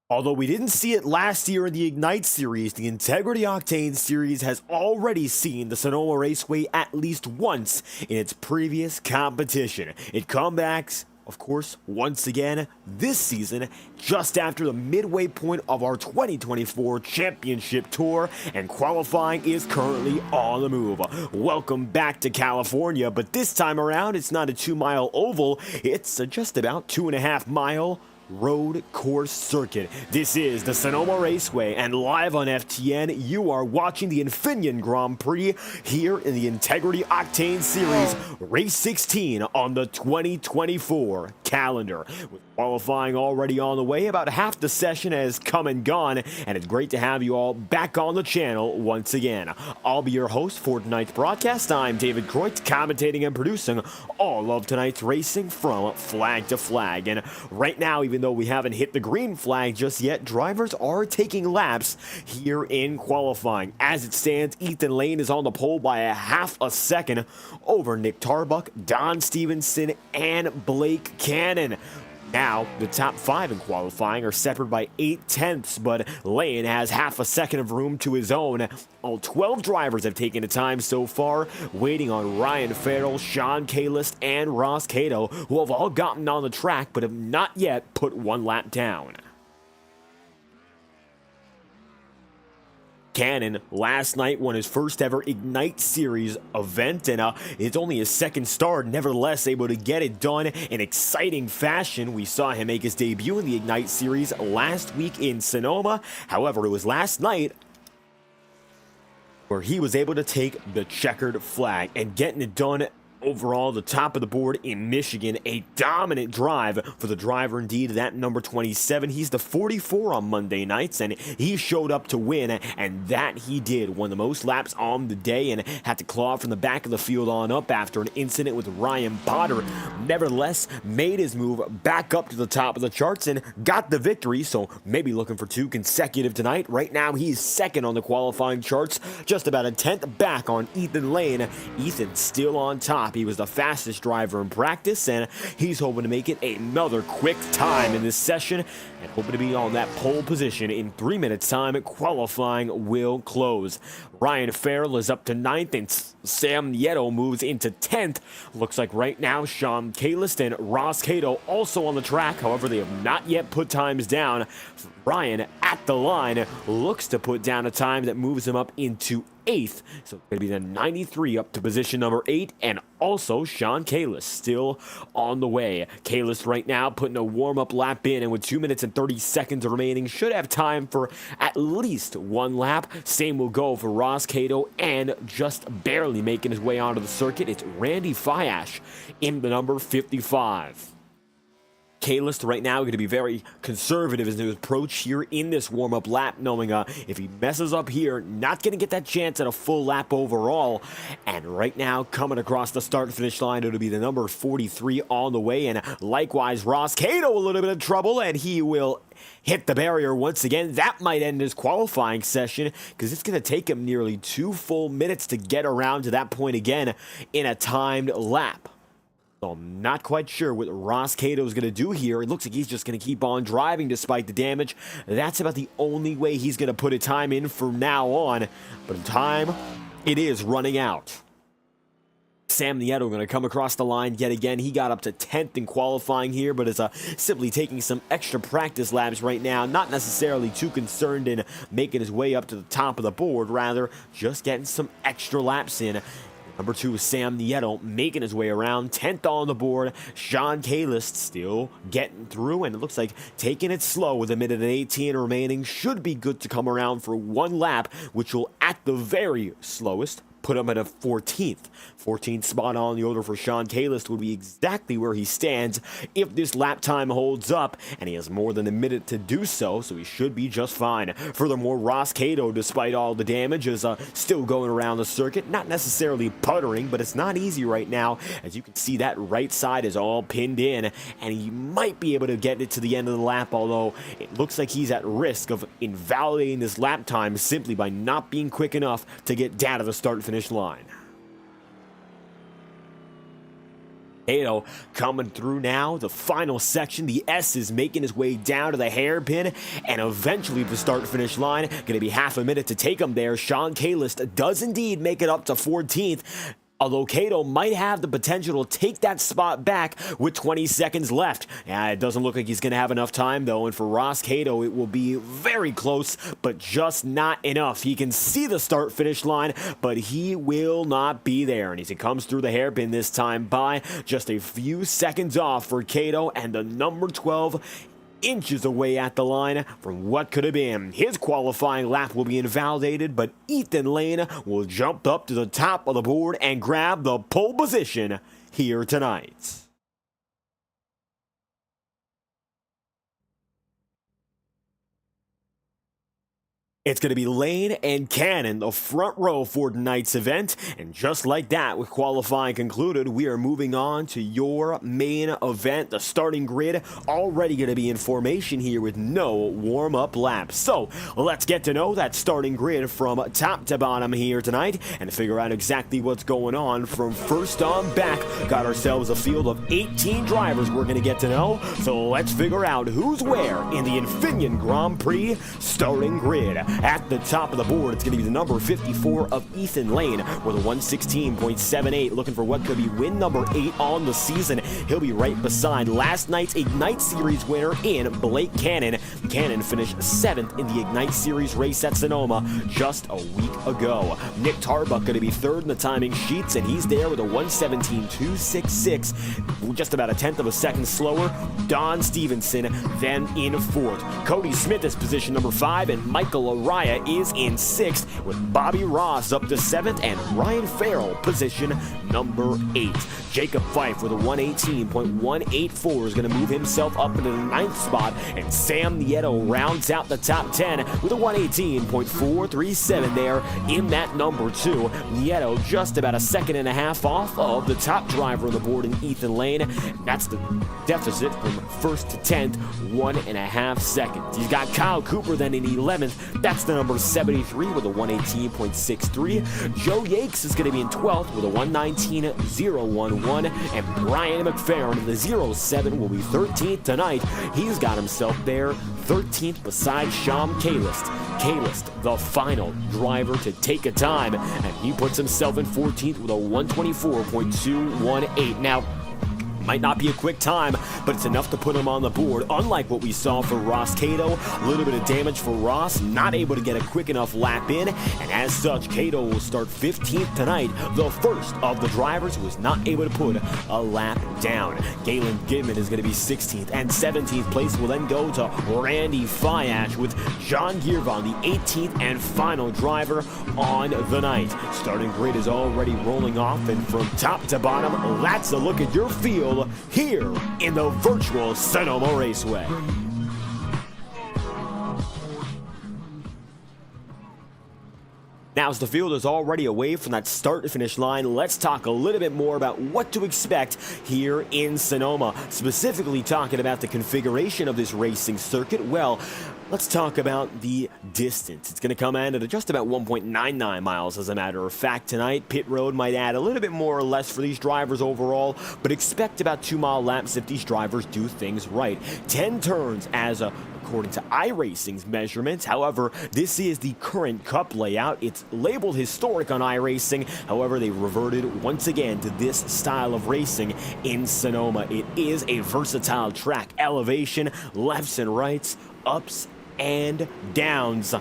Although we didn't see it last year in the Ignite Series, the Integrity Octane Series has already seen the Sonoma Raceway at least once in its previous competition. It comebacks, of course, once again this season, just after the midway point of our 2024 Championship Tour, and qualifying is currently on the move. Welcome back to California, but this time around it's not a 2-mile oval, it's a just about 2.5-mile road course circuit. This is the Sonoma Raceway, and live on FTN, you are watching the Infineon Grand Prix here in the Integrity Octane Series, Race 16 on the 2024 calendar. With qualifying already on the way, about half the session has come and gone, and it's great to have you all back on the channel once again. I'll be your host for tonight's broadcast. I'm David Croit, commentating and producing all of tonight's racing from flag to flag. And right now, even though we haven't hit the green flag just yet, drivers are taking laps here in qualifying. As it stands, Ethan Lane is on the pole by a half a second over Nick Tarbuck, Don Stevenson, and Blake Cannon. Now, the top 5 in qualifying are separated by 0.8, but Lane has half a second of room to his own. All 12 drivers have taken the time so far, waiting on Ryan Farrell, Sean Kalis, and Ross Cato, who have all gotten on the track but have not yet put one lap down. Cannon last night won his first ever Ignite Series event, and it's only his second start, nevertheless able to get it done in exciting fashion. We saw him make his debut in the Ignite Series last week in Sonoma. However, it was last night where he was able to take the checkered flag and getting it done overall, the top of the board in Michigan. A dominant drive for the driver indeed, that number 27. He's the 44 on Monday nights, and he showed up to win, and that he did. Won the most laps on the day and had to claw from the back of the field on up after an incident with Ryan Potter. Nevertheless, made his move back up to the top of the charts and got the victory, so maybe looking for 2 consecutive tonight. Right now, he's second on the qualifying charts, just about a 10th back on Ethan Lane. Ethan still on top. He was the fastest driver in practice, and he's hoping to make it another quick time in this session and hoping to be on that pole position in 3 minutes time. Qualifying will close. Ryan Farrell is up to 9th, and Sam Nieto moves into 10th. Looks like right now Sean Kalis and Ross Cato also on the track. However, they have not yet put times down. Ryan at the line looks to put down a time that moves him up into 8th. So it's going to be the 93 up to position number 8, and also Sean Kalis still on the way. Kalis right now putting a warm-up lap in, and with 2 minutes and 30 seconds remaining, should have time for at least 1 lap. Same will go for Ross Cato, and just barely making his way onto the circuit, it's Randy Fiash in the number 55. Kalis right now going to be very conservative in his approach here in this warm-up lap, knowing if he messes up here, not going to get that chance at a full lap overall. And right now, coming across the start-finish line, it'll be the number 43 on the way, and likewise, Ross Cato a little bit of trouble, and he will hit the barrier once again. That might end his qualifying session, because it's going to take him nearly 2 full minutes to get around to that point again in a timed lap. So I'm not quite sure what Ross Cato is going to do here. It looks like he's just going to keep on driving despite the damage. That's about the only way he's going to put a time in from now on. But time, it is running out. Sam Nieto going to come across the line yet again. He got up to 10th in qualifying here, but is simply taking some extra practice laps right now. Not necessarily too concerned in making his way up to the top of the board. Rather, just getting some extra laps in. Number 2 is Sam Nieto making his way around, 10th on the board. Sean Kalis still getting through, and it looks like taking it slow with 1:18 remaining. Should be good to come around for 1 lap, which will, at the very slowest, put him at a 14th. 14th spot on the order for Sean Kalis would be exactly where he stands if this lap time holds up, and he has more than a minute to do so, so he should be just fine. Furthermore, Ross Cato, despite all the damage, is still going around the circuit, not necessarily puttering, but it's not easy right now. As you can see, that right side is all pinned in, and he might be able to get it to the end of the lap, although it looks like he's at risk of invalidating this lap time simply by not being quick enough to get down to the start-finish line. Cato coming through now, the final section. The S is making his way down to the hairpin, and eventually the start-finish line. Going to be half a minute to take him there. Sean Kalist does indeed make it up to 14th. Although Cato might have the potential to take that spot back with 20 seconds left. It doesn't look like he's going to have enough time, though, and for Ross Cato, it will be very close, but just not enough. He can see the start-finish line, but he will not be there, and as he comes through the hairpin this time by just a few seconds off for Cato, and the number 12 inches away at the line from what could have been his qualifying lap will be invalidated, but Ethan Lane will jump up to the top of the board and grab the pole position here tonight. It's going to be Lane and Cannon, the front row for tonight's event. And just like that, with qualifying concluded, we are moving on to your main event. The starting grid already going to be in formation here with no warm-up laps. So let's get to know that starting grid from top to bottom here tonight and figure out exactly what's going on from first on back. Got ourselves a field of 18 drivers we're going to get to know. So let's figure out who's where in the Infineon Grand Prix starting grid. At the top of the board, it's going to be the number 54 of Ethan Lane with a 116.78, looking for what could be win number 8 on the season. He'll be right beside last night's Ignite Series winner in Blake Cannon. Cannon finished 7th in the Ignite Series race at Sonoma just a week ago. Nick Tarbuck going to be 3rd in the timing sheets, and he's there with a 117.266, just about a tenth of a second slower. Don Stevenson then in 4th. Cody Smith is position number 5, and Michael Araya is in 6th, with Bobby Ross up to 7th and Ryan Farrell position number 8. Jacob Fife with a 118.184 is going to move himself up into the 9th spot, and Sam Nieto rounds out the top 10 with a 118.437 there in that number 2. Nieto just about a second and a half off of the top driver on the board in Ethan Lane. That's the deficit from 1st to 10th, 1.5 seconds. He's got Kyle Cooper then in 11th. That's the number 73 with a 118.63. Joe Yakes is going to be in 12th with a 119.011, and Brian McFerrin in the 07 will be 13th tonight. He's got himself there 13th beside Sean Kalist. Kalist, the final driver to take a time, and he puts himself in 14th with a 124.218. Now, might not be a quick time, but it's enough to put him on the board. Unlike what we saw for Ross Cato, a little bit of damage for Ross, not able to get a quick enough lap in, and as such, Cato will start 15th tonight, the first of the drivers who is not able to put a lap down. Galen Gidman is going to be 16th, and 17th place will then go to Randy Fiash, with John Gearvon, the 18th and final driver on the night. Starting grid is already rolling off, and from top to bottom, that's a look at your field here in the virtual Sonoma Raceway. Now, as the field is already away from that start-to-finish line, let's talk a little bit more about what to expect here in Sonoma. Specifically talking about the configuration of this racing circuit, well, let's talk about the distance. It's going to come in at just about 1.99 miles, as a matter of fact, tonight. Pit road might add a little bit more or less for these drivers overall, but expect about 2-mile laps if these drivers do things right. 10 turns according to iRacing's measurements. However, this is the current Cup layout. It's labeled historic on iRacing. However, they reverted once again to this style of racing in Sonoma. It is a versatile track. Elevation, lefts and rights, ups and downs.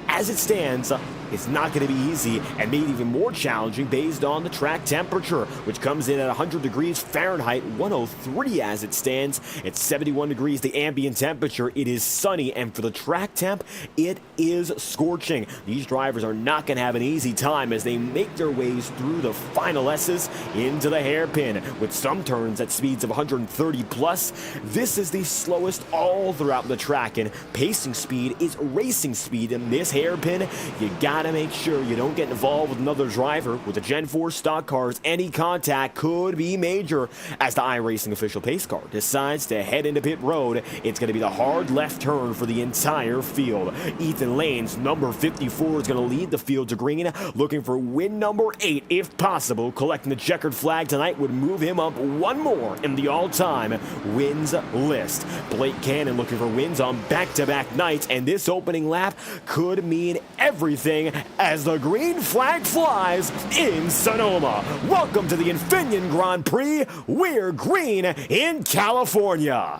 As it stands, it's not going to be easy, and made even more challenging based on the track temperature, which comes in at 100 degrees Fahrenheit, 103 as it stands. It's 71 degrees the ambient temperature. It is sunny, and for the track temp, it is scorching. These drivers are not going to have an easy time as they make their ways through the final S's into the hairpin, with some turns at speeds of 130 plus. This is the slowest all throughout the track, and pacing speed is racing speed in this hairpin. You got gotta make sure you don't get involved with another driver. With the Gen 4 stock cars, any contact could be major. As the iRacing official pace car decides to head into pit road, it's going to be the hard left turn for the entire field. Ethan Lane's number 54 is going to lead the field to green, looking for win number 8 if possible. Collecting the checkered flag tonight would move him up one more in the all-time wins list. Blake Cannon looking for wins on back-to-back nights, and this opening lap could mean everything as the green flag flies in Sonoma. Welcome to the Infineon Grand Prix. We're green in California.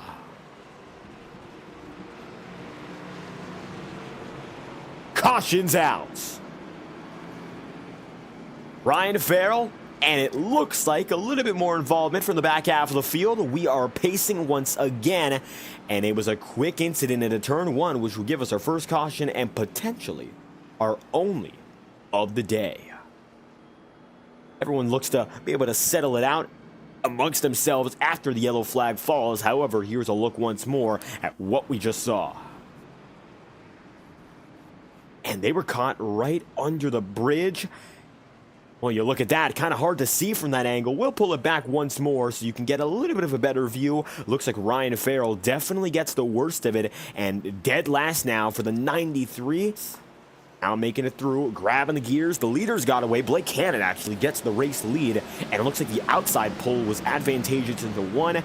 Caution's out. Ryan Farrell, and it looks like a little bit more involvement from the back half of the field. We are pacing once again, and it was a quick incident into turn 1, which will give us our first caution and potentially our only of the day. Everyone looks to be able to settle it out amongst themselves after the yellow flag falls. However, here's a look once more at what we just saw. And they were caught right under the bridge. Well, you look at that, kind of hard to see from that angle. We'll pull it back once more so you can get a little bit of a better view. Looks like Ryan Farrell definitely gets the worst of it, and dead last now for the 93. Now making it through, grabbing the gears. The leaders got away. Blake Cannon actually gets the race lead, and it looks like the outside pull was advantageous into one.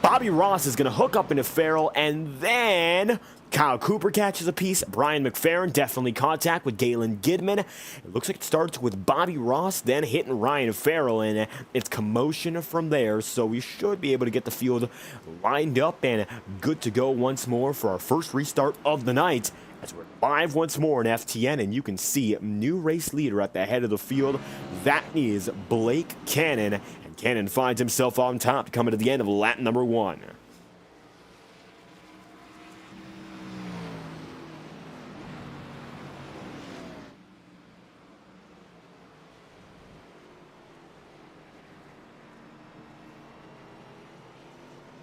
Bobby Ross is going to hook up into Farrell, and then Kyle Cooper catches a piece. Brian McFerrin definitely contact with Galen Gidman. It looks like it starts with Bobby Ross, then hitting Ryan Farrell, and it's commotion from there. So we should be able to get the field lined up and good to go once more for our first restart of the night. As we're live once more in FTN, and you can see new race leader at the head of the field. That is Blake Cannon, and Cannon finds himself on top coming to the end of lap number 1.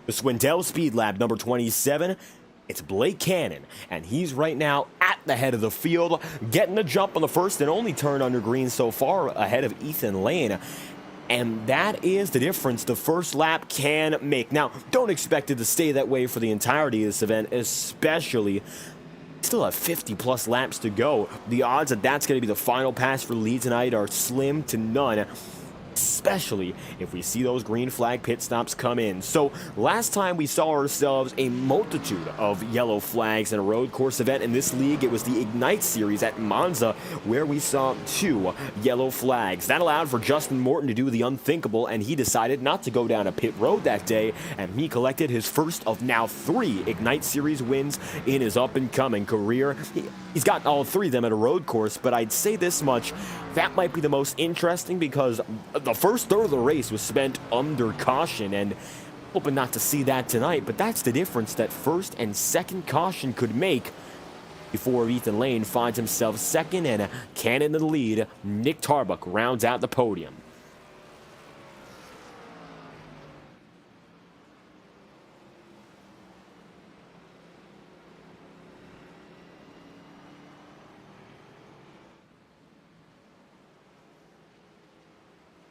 The Swindell Speed Lab number 27. It's Blake Cannon, and he's right now at the head of the field, getting the jump on the first and only turn under green so far, ahead of Ethan Lane. And that is the difference the first lap can make. Now, don't expect it to stay that way for the entirety of this event, especially still have 50-plus laps to go. The odds that that's going to be the final pass for lead tonight are slim to none, especially if we see those green flag pit stops come in. So last time we saw ourselves a multitude of yellow flags in a road course event in this league. It was the Ignite Series at Monza where we saw 2 yellow flags. That allowed for Justin Morton to do the unthinkable, and he decided not to go down a pit road that day, and he collected his first of now 3 Ignite Series wins in his up-and-coming career. He's got all 3 of them at a road course, but I'd say this much, that might be the most interesting because the first third of the race was spent under caution, and hoping not to see that tonight, but that's the difference that first and second caution could make before Ethan Lane finds himself second and Cannon in the lead. Nick Tarbuck rounds out the podium.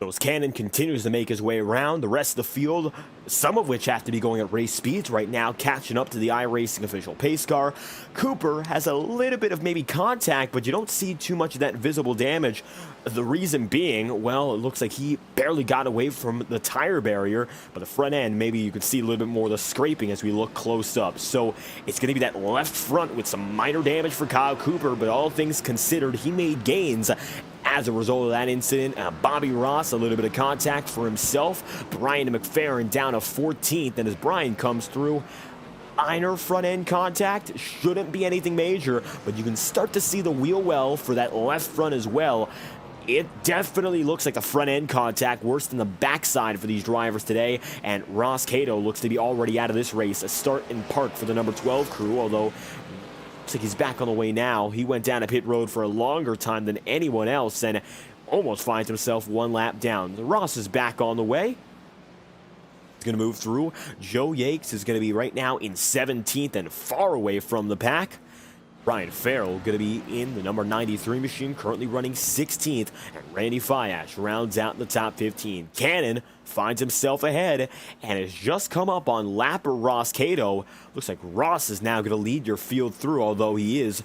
As Cannon continues to make his way around the rest of the field, some of which have to be going at race speeds right now, catching up to the iRacing official pace car. Cooper has a little bit of maybe contact, but you don't see too much of that visible damage. The reason being, well, it looks like he barely got away from the tire barrier, but the front end, maybe you could see a little bit more of the scraping as we look close up. So it's going to be that left front with some minor damage for Kyle Cooper, but all things considered, he made gains as a result of that incident. Bobby Ross, a little bit of contact for himself. Brian McFerrin down to 14th, and as Brian comes through, minor front end contact, shouldn't be anything major, but you can start to see the wheel well for that left front as well. It definitely looks like the front end contact worse than the backside for these drivers today, and Ross Cato looks to be already out of this race. A start in park for the number 12 crew, although looks like he's back on the way now. He went down a pit road for a longer time than anyone else and almost finds himself one lap down. Ross is back on the way. He's going to move through. Joe Yates is going to be right now in 17th and far away from the pack. Ryan Farrell going to be in the number 93 machine, currently running 16th, and Randy Fiash rounds out the top 15. Cannon finds himself ahead and has just come up on lapper Ross Cato. Looks like Ross is now going to lead your field through, although he is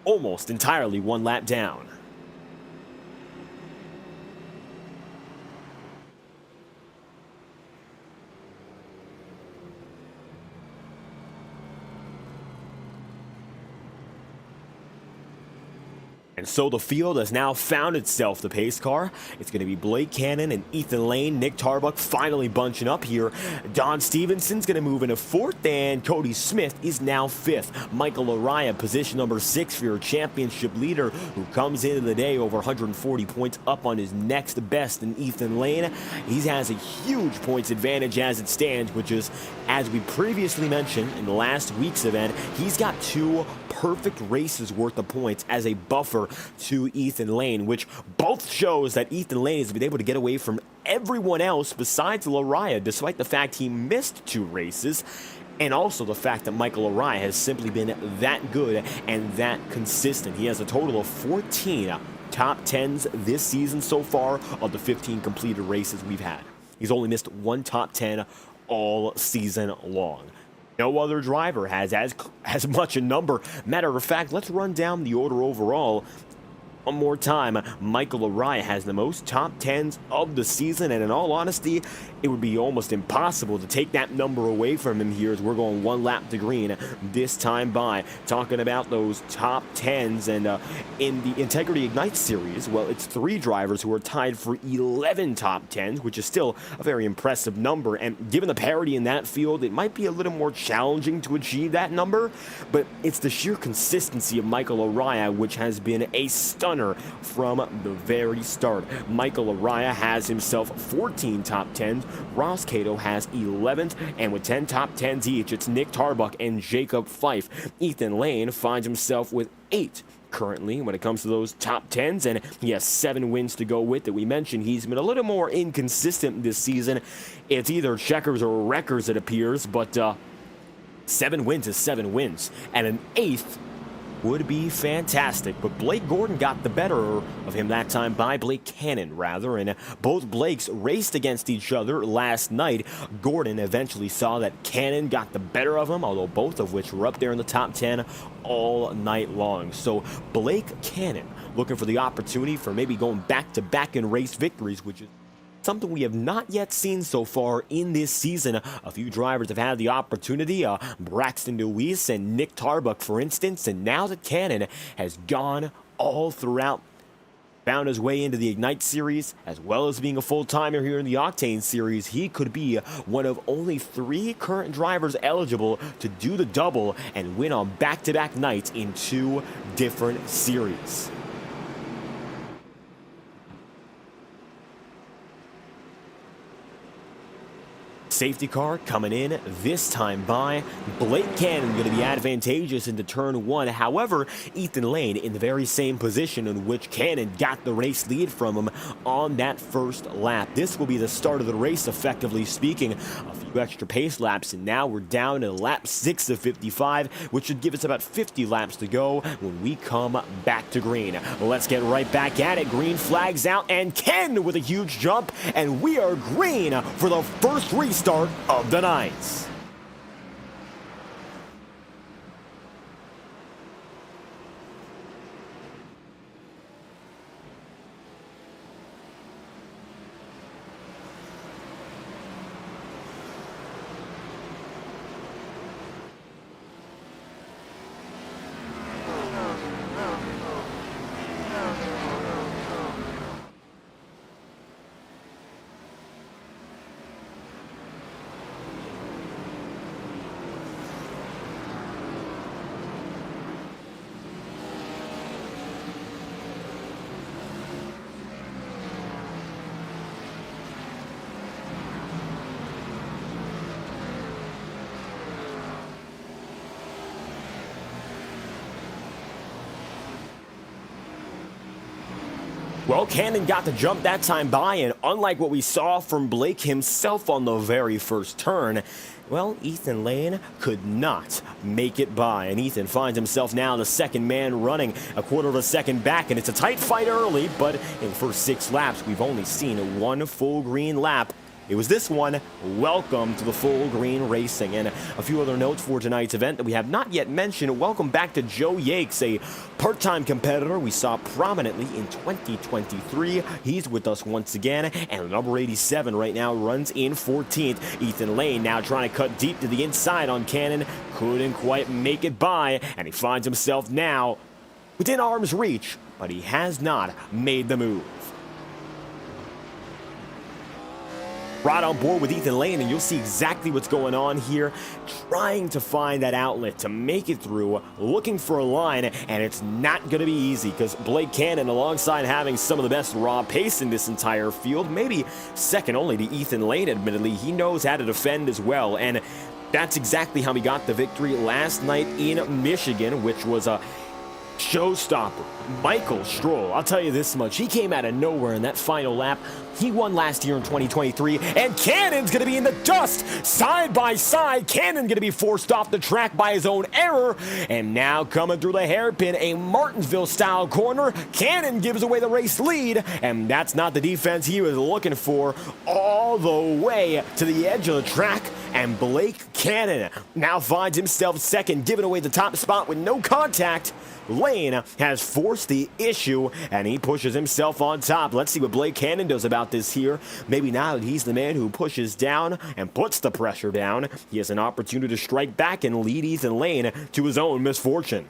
almost entirely one lap down. And so the field has now found itself the pace car. It's going to be Blake Cannon and Ethan Lane. Nick Tarbuck finally bunching up here. Don Stevenson's going to move into 4th, and Cody Smith is now 5th. Michael Araya, position number 6 for your championship leader, who comes into the day over 140 points up on his next best in Ethan Lane. He has a huge points advantage as it stands, which is, as we previously mentioned in last week's event, he's got 2 perfect races worth of points as a buffer to Ethan Lane, which both shows that Ethan Lane has been able to get away from everyone else besides Lariah, despite the fact he missed 2 races, and also the fact that Michael Lariah has simply been that good and that consistent. He has a total of 14 top 10s this season so far of the 15 completed races we've had. He's only missed 1 top 10 all season long. No other driver has as much a number. Matter of fact, let's run down the order overall one more time. Michael Araya has the most top 10s of the season, and in all honesty, it would be almost impossible to take that number away from him here as we're going 1 lap to green this time by. Talking about those top 10s, and in the Integrity Ignite Series, well, it's 3 drivers who are tied for 11 top 10s, which is still a very impressive number, and given the parity in that field, it might be a little more challenging to achieve that number, but it's the sheer consistency of Michael Araya which has been a stunner from the very start. Michael Araya has himself 14 top 10s. Ross Cato has 11th, and with 10 top 10s each, it's Nick Tarbuck and Jacob Fife. Ethan Lane finds himself with 8 currently when it comes to those top 10s, and he has 7 wins to go with it. We mentioned he's been a little more inconsistent this season. It's either checkers or wreckers, it appears, but 7 wins is 7 wins, and an 8th would be fantastic, but Blake Gordon got the better of him that time by Blake Cannon, rather, and both Blakes raced against each other last night. Gordon eventually saw that Cannon got the better of him, although both of which were up there in the top 10 all night long. So Blake Cannon looking for the opportunity for maybe going back-to-back in race victories, which is something we have not yet seen so far in this season. A few drivers have had the opportunity, Braxton Deweese and Nick Tarbuck, for instance, and now that Cannon has gone all throughout, found his way into the Ignite Series, as well as being a full-timer here in the Octane Series, he could be one of only 3 current drivers eligible to do the double and win on back-to-back nights in 2 different series. Safety car coming in this time by Blake Cannon, going to be advantageous into turn 1. However, Ethan Lane in the very same position in which Cannon got the race lead from him on that first lap. This will be the start of the race, effectively speaking. A few extra pace laps, and now we're down to lap 6 of 55, which should give us about 50 laps to go when we come back to green. Let's get right back at it. Green flags out, and Ken with a huge jump, and we are green for the first restart of the night. Well, Cannon got the jump that time by, and unlike what we saw from Blake himself on the very first turn, well, Ethan Lane could not make it by, and Ethan finds himself now the second man running, a quarter of a second back, and it's a tight fight early, but in the first 6 laps, we've only seen one full green lap. It was this one. Welcome to the full green racing. And a few other notes for tonight's event that we have not yet mentioned. Welcome back to Joe Yakes, a part-time competitor we saw prominently in 2023. He's with us once again, and number 87 right now runs in 14th. Ethan Lane now trying to cut deep to the inside on Cannon. Couldn't quite make it by, and he finds himself now within arm's reach, but he has not made the move. Right on board with Ethan Lane, and you'll see exactly what's going on here. Trying to find that outlet to make it through, looking for a line, and it's not going to be easy because Blake Cannon, alongside having some of the best raw pace in this entire field, maybe second only to Ethan Lane, admittedly, he knows how to defend as well, and that's exactly how he got the victory last night in Michigan, which was a showstopper. Michael Stroll, I'll tell you this much, he came out of nowhere in that final lap. He won last year in 2023, and Cannon's going to be in the dust side by side. Cannon going to be forced off the track by his own error, and now coming through the hairpin, a Martinsville-style corner. Cannon gives away the race lead, and that's not the defense he was looking for, all the way to the edge of the track, and Blake Cannon now finds himself second, giving away the top spot with no contact. Lane has forced the issue, and he pushes himself on top. Let's see what Blake Cannon does about this here. Maybe now that he's the man who pushes down and puts the pressure down, he has an opportunity to strike back and lead Ethan Lane to his own misfortune.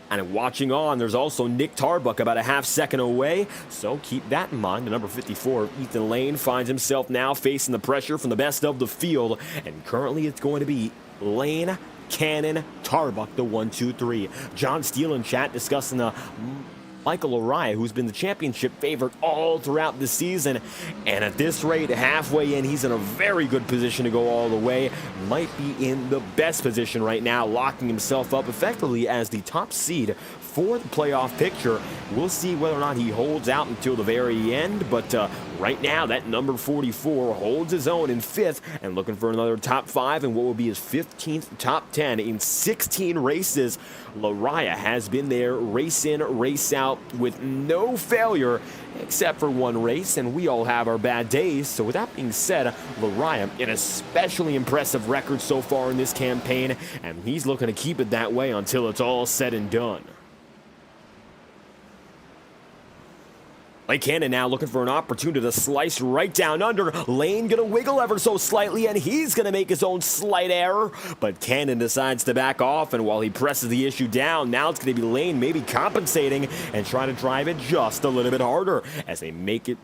And watching on, there's also Nick Tarbuck about a half second away, so keep that in mind. The number 54, Ethan Lane, finds himself now facing the pressure from the best of the field, and currently it's going to be Lane, Cannon, Tarbuck, the 1, 2, 3. John Steele in chat discussing the Michael Araya, who's been the championship favorite all throughout the season. And at this rate, halfway in, he's in a very good position to go all the way. Might be in the best position right now, locking himself up effectively as the top seed for the playoff picture. We'll see whether or not he holds out until the very end, but right now that number 44 holds his own in 5th and looking for another top 5 and what will be his 15th top 10 in 16 races. Laraya has been there race in, race out with no failure except for one race, and we all have our bad days. So with that being said, Laraya, an especially impressive record so far in this campaign, and he's looking to keep it that way until it's all said and done. Blake Cannon now looking for an opportunity to slice right down under. Lane gonna wiggle ever so slightly, and he's gonna make his own slight error. But Cannon decides to back off, and while he presses the issue down, now it's gonna be Lane maybe compensating and trying to drive it just a little bit harder as they make it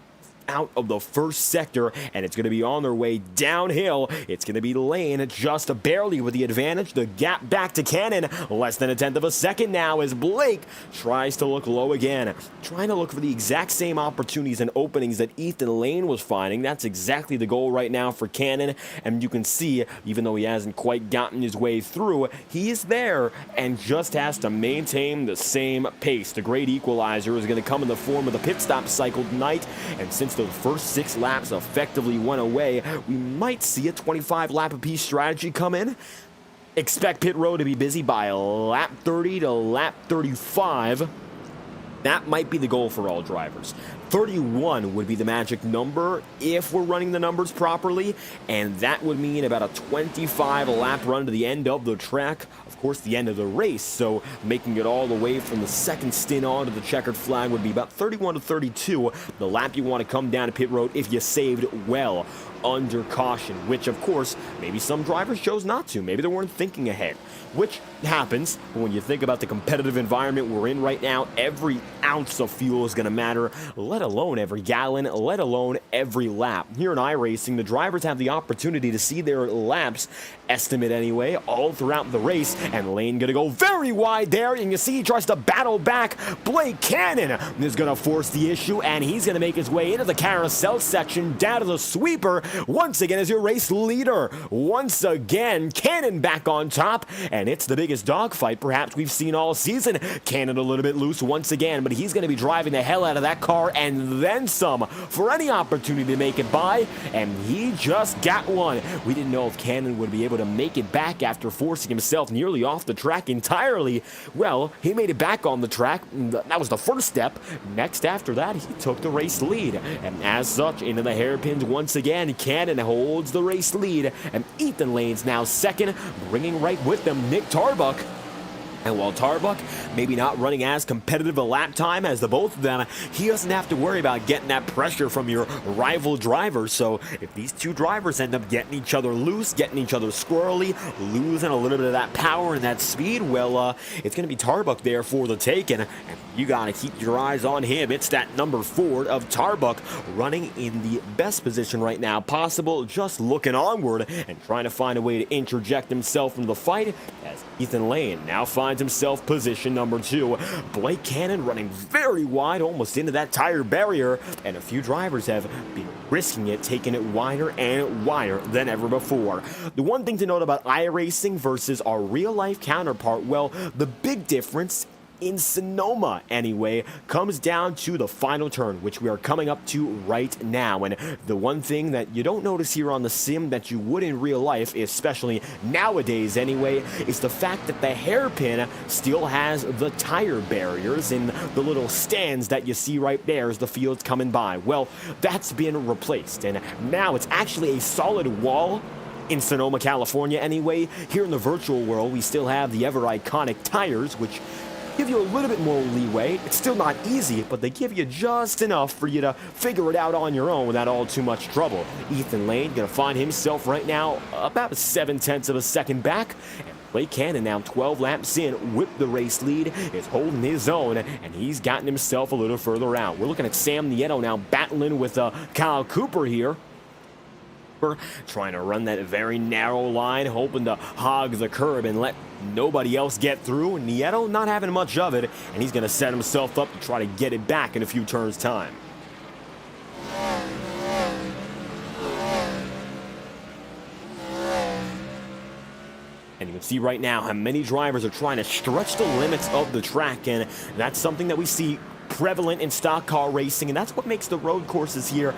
out of the first sector, and it's going to be on their way downhill. It's going to be Lane just barely with the advantage. The gap back to Cannon, less than a tenth of a second now as Blake tries to look low again, trying to look for the exact same opportunities and openings that Ethan Lane was finding. That's exactly the goal right now for Cannon, and you can see, even though he hasn't quite gotten his way through, he is there and just has to maintain the same pace. The great equalizer is going to come in the form of the pit stop cycle tonight, and since the first 6 laps effectively went away, we might see a 25 lap apiece strategy come in. Expect pit road to be busy by lap 30 to lap 35. That might be the goal for all drivers. 31 would be the magic number if we're running the numbers properly, and that would mean about a 25 lap run to the end of the track, of course the end of the race, so making it all the way from the second stint on to the checkered flag would be about 31 to 32, the lap you want to come down to pit road if you saved well under caution, which of course maybe some drivers chose not to. Maybe they weren't thinking ahead, which happens when you think about the competitive environment we're in right now. Every ounce of fuel is going to matter, let alone every gallon, let alone every lap. Here in iRacing, the drivers have the opportunity to see their laps estimate anyway all throughout the race, and Lane going to go very wide there, and you see he tries to battle back. Blake Cannon is going to force the issue, and he's going to make his way into the carousel section, down to the sweeper, once again as your race leader. Once again, Cannon back on top, and it's the biggest dogfight perhaps we've seen all season. Cannon a little bit loose once again, but he's going to be driving the hell out of that car and then some for any opportunity to make it by, and he just got one. We didn't know if Cannon would be able to make it back after forcing himself nearly off the track entirely. Well, he made it back on the track. That was the first step. Next after that, he took the race lead, and as such, into the hairpins once again. Cannon holds the race lead, and Ethan Lane's now second, bringing right with them Nick Tarbuck. And while Tarbuck maybe not running as competitive a lap time as the both of them, he doesn't have to worry about getting that pressure from your rival drivers. So if these two drivers end up getting each other loose, getting each other squirrely, losing a little bit of that power and that speed, well, it's going to be Tarbuck there for the taking. And you got to keep your eyes on him. It's that number 4 of Tarbuck running in the best position right now possible, just looking onward and trying to find a way to interject himself into the fight as Ethan Lane now finds himself position number 2. Blake Cannon running very wide, almost into that tire barrier, and a few drivers have been risking it, taking it wider and wider than ever before. The one thing to note about iRacing versus our real-life counterpart, well, the big difference in Sonoma anyway comes down to the final turn, which we are coming up to right now. And the one thing that you don't notice here on the sim that you would in real life, especially nowadays anyway, is the fact that the hairpin still has the tire barriers in the little stands that you see right there as the field's coming by. Well, that's been replaced, and now it's actually a solid wall in Sonoma, California anyway. Here in the virtual world, we still have the ever iconic tires, which give you a little bit more leeway. It's still not easy, but they give you just enough for you to figure it out on your own without all too much trouble. Ethan Lane gonna find himself right now about 0.7 of a second back. And Blake Cannon now 12 laps in with the race lead is holding his own, and he's gotten himself a little further out. We're looking at Sam Nieto now battling with Kyle Cooper here, trying to run that very narrow line, hoping to hog the curb and let nobody else get through. Nieto not having much of it, and he's going to set himself up to try to get it back in a few turns' time. And you can see right now how many drivers are trying to stretch the limits of the track, and that's something that we see prevalent in stock car racing, and that's what makes the road courses here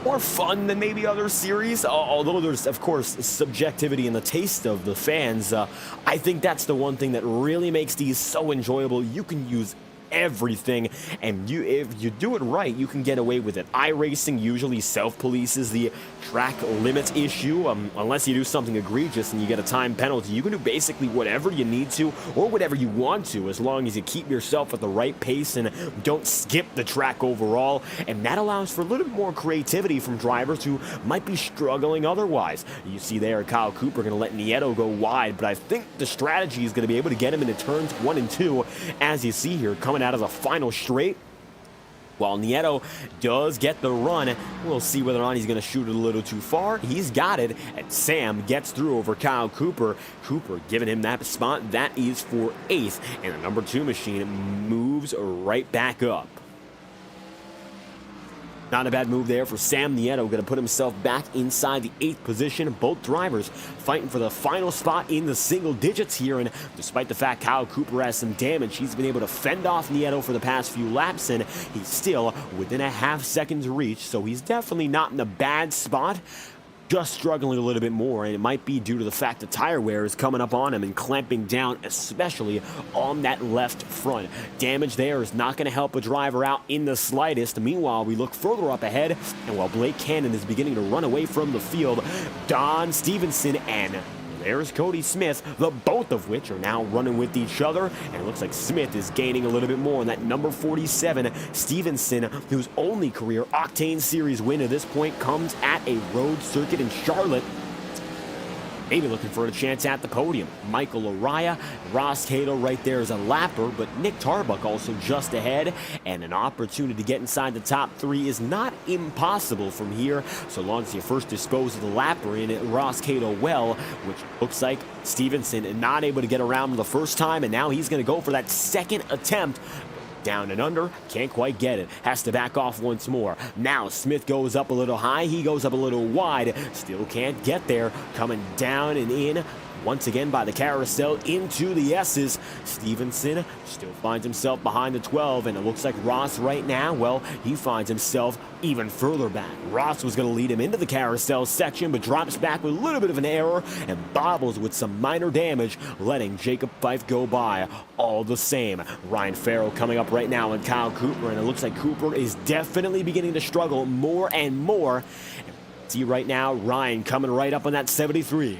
more fun than maybe other series, although there's, of course, subjectivity in the taste of the fans. I think that's the one thing that really makes these so enjoyable. You can use everything, and if you do it right, you can get away with it. iRacing usually self-polices the track limits issue, unless you do something egregious and you get a time penalty. You can do basically whatever you need to or whatever you want to, as long as you keep yourself at the right pace and don't skip the track overall, and that allows for a little bit more creativity from drivers who might be struggling otherwise. You see there, Kyle Cooper going to let Nieto go wide, but I think the strategy is going to be able to get him into turns 1 and 2, as you see here, coming out of the final straight. While Nieto does get the run, we'll see whether or not he's going to shoot it a little too far. He's got it, and Sam gets through over Kyle Cooper. Cooper giving him that spot. That is for 8th, and the number 2 machine moves right back up. Not a bad move there for Sam Nieto, going to put himself back inside the 8th position. Both drivers fighting for the final spot in the single digits here, and despite the fact Kyle Cooper has some damage, he's been able to fend off Nieto for the past few laps, and he's still within a half second's reach, so he's definitely not in a bad spot. Just struggling a little bit more, and it might be due to the fact the tire wear is coming up on him and clamping down, especially on that left front. Damage there is not going to help a driver out in the slightest. Meanwhile, we look further up ahead, and while Blake Cannon is beginning to run away from the field, Don Stevenson and there's Cody Smith, the both of which are now running with each other, and it looks like Smith is gaining a little bit more. And that number 47, Stevenson, whose only career Octane Series win at this point comes at a road circuit in Charlotte. Maybe looking for a chance at the podium. Michael Araya, Ross Cato right there as a lapper, but Nick Tarbuck also just ahead, and an opportunity to get inside the top 3 is not impossible from here, so long as you first dispose of the lapper in Ross Cato well, which looks like Stevenson not able to get around the first time, and now he's going to go for that second attempt. Down and under, can't quite get it. Has to back off once more. Now Smith goes up a little high, he goes up a little wide. Still can't get there. Coming down and in. Once again by the carousel into the S's. Stevenson still finds himself behind the 12, and it looks like Ross right now, well, he finds himself even further back. Ross was going to lead him into the carousel section, but drops back with a little bit of an error and bobbles with some minor damage, letting Jacob Fife go by all the same. Ryan Farrell coming up right now and Kyle Cooper, and it looks like Cooper is definitely beginning to struggle more and more. And see right now, Ryan coming right up on that 73.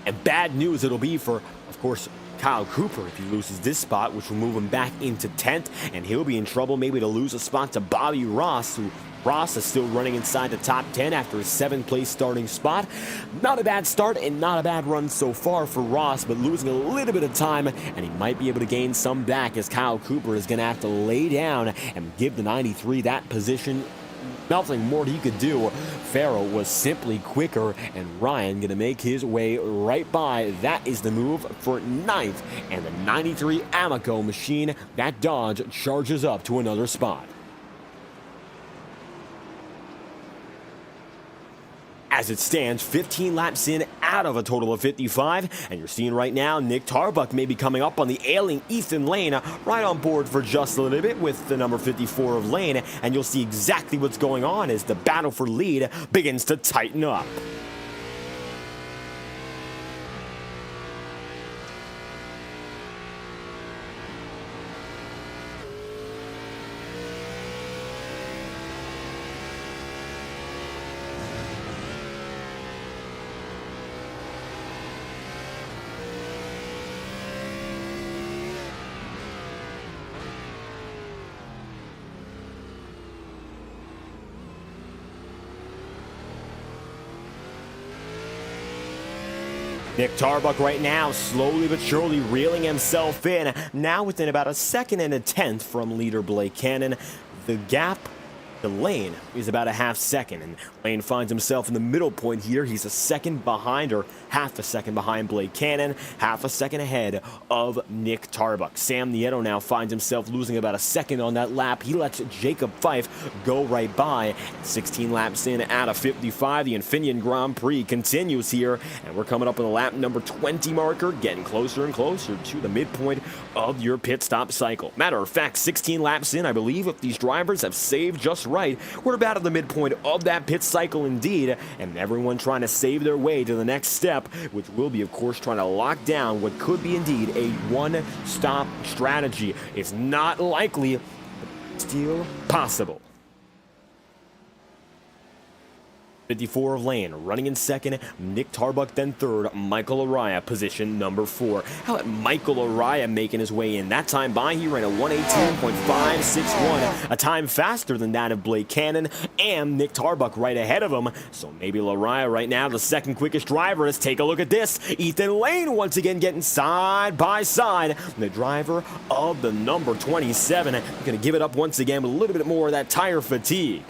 And bad news it'll be for, of course, Kyle Cooper if he loses this spot, which will move him back into 10th, and he'll be in trouble maybe to lose a spot to Bobby Ross, who Ross is still running inside the top 10 after his 7th place starting spot. Not a bad start and not a bad run so far for Ross, but losing a little bit of time, and he might be able to gain some back as Kyle Cooper is going to have to lay down and give the 93 that position. Nothing more he could do. Farrell was simply quicker, and Ryan going to make his way right by. That is the move for 9th, and the 93 Amoco machine, that Dodge, charges up to another spot. As it stands, 15 laps in out of a total of 55, and you're seeing right now Nick Tarbuck may be coming up on the ailing Ethan Lane, right on board for just a little bit with the number 54 of Lane, and you'll see exactly what's going on as the battle for lead begins to tighten up. Nick Tarbuck right now, slowly but surely reeling himself in, now within about a 2nd and a 10th from leader Blake Cannon. The gap to Lane is about a half second, and Lane finds himself in the middle point here. He's a second behind, or half a second behind Blake Cannon, half a second ahead of Nick Tarbuck. Sam Nieto now finds himself losing about a second on that lap. He lets Jacob Fife go right by. 16 laps in out of 55. The Infineon Grand Prix continues here, and we're coming up on the lap number 20 marker, getting closer and closer to the midpoint of your pit stop cycle. Matter of fact, 16 laps in, I believe if these drivers have saved just right, we're about at the midpoint of that pit cycle indeed, and everyone trying to save their way to the next step, which will be, of course, trying to lock down what could be indeed a one-stop strategy. It's not likely, but still possible. 54 of Lane, running in second, Nick Tarbuck then third, Michael Araya, position number 4. How about Michael Araya making his way in? That time by, he ran a 1:18.561, a time faster than that of Blake Cannon and Nick Tarbuck right ahead of him. So maybe Araya right now, the second quickest driver. Let's take a look at this. Ethan Lane once again getting side by side. The driver of the number 27, going to give it up once again with a little bit more of that tire fatigue.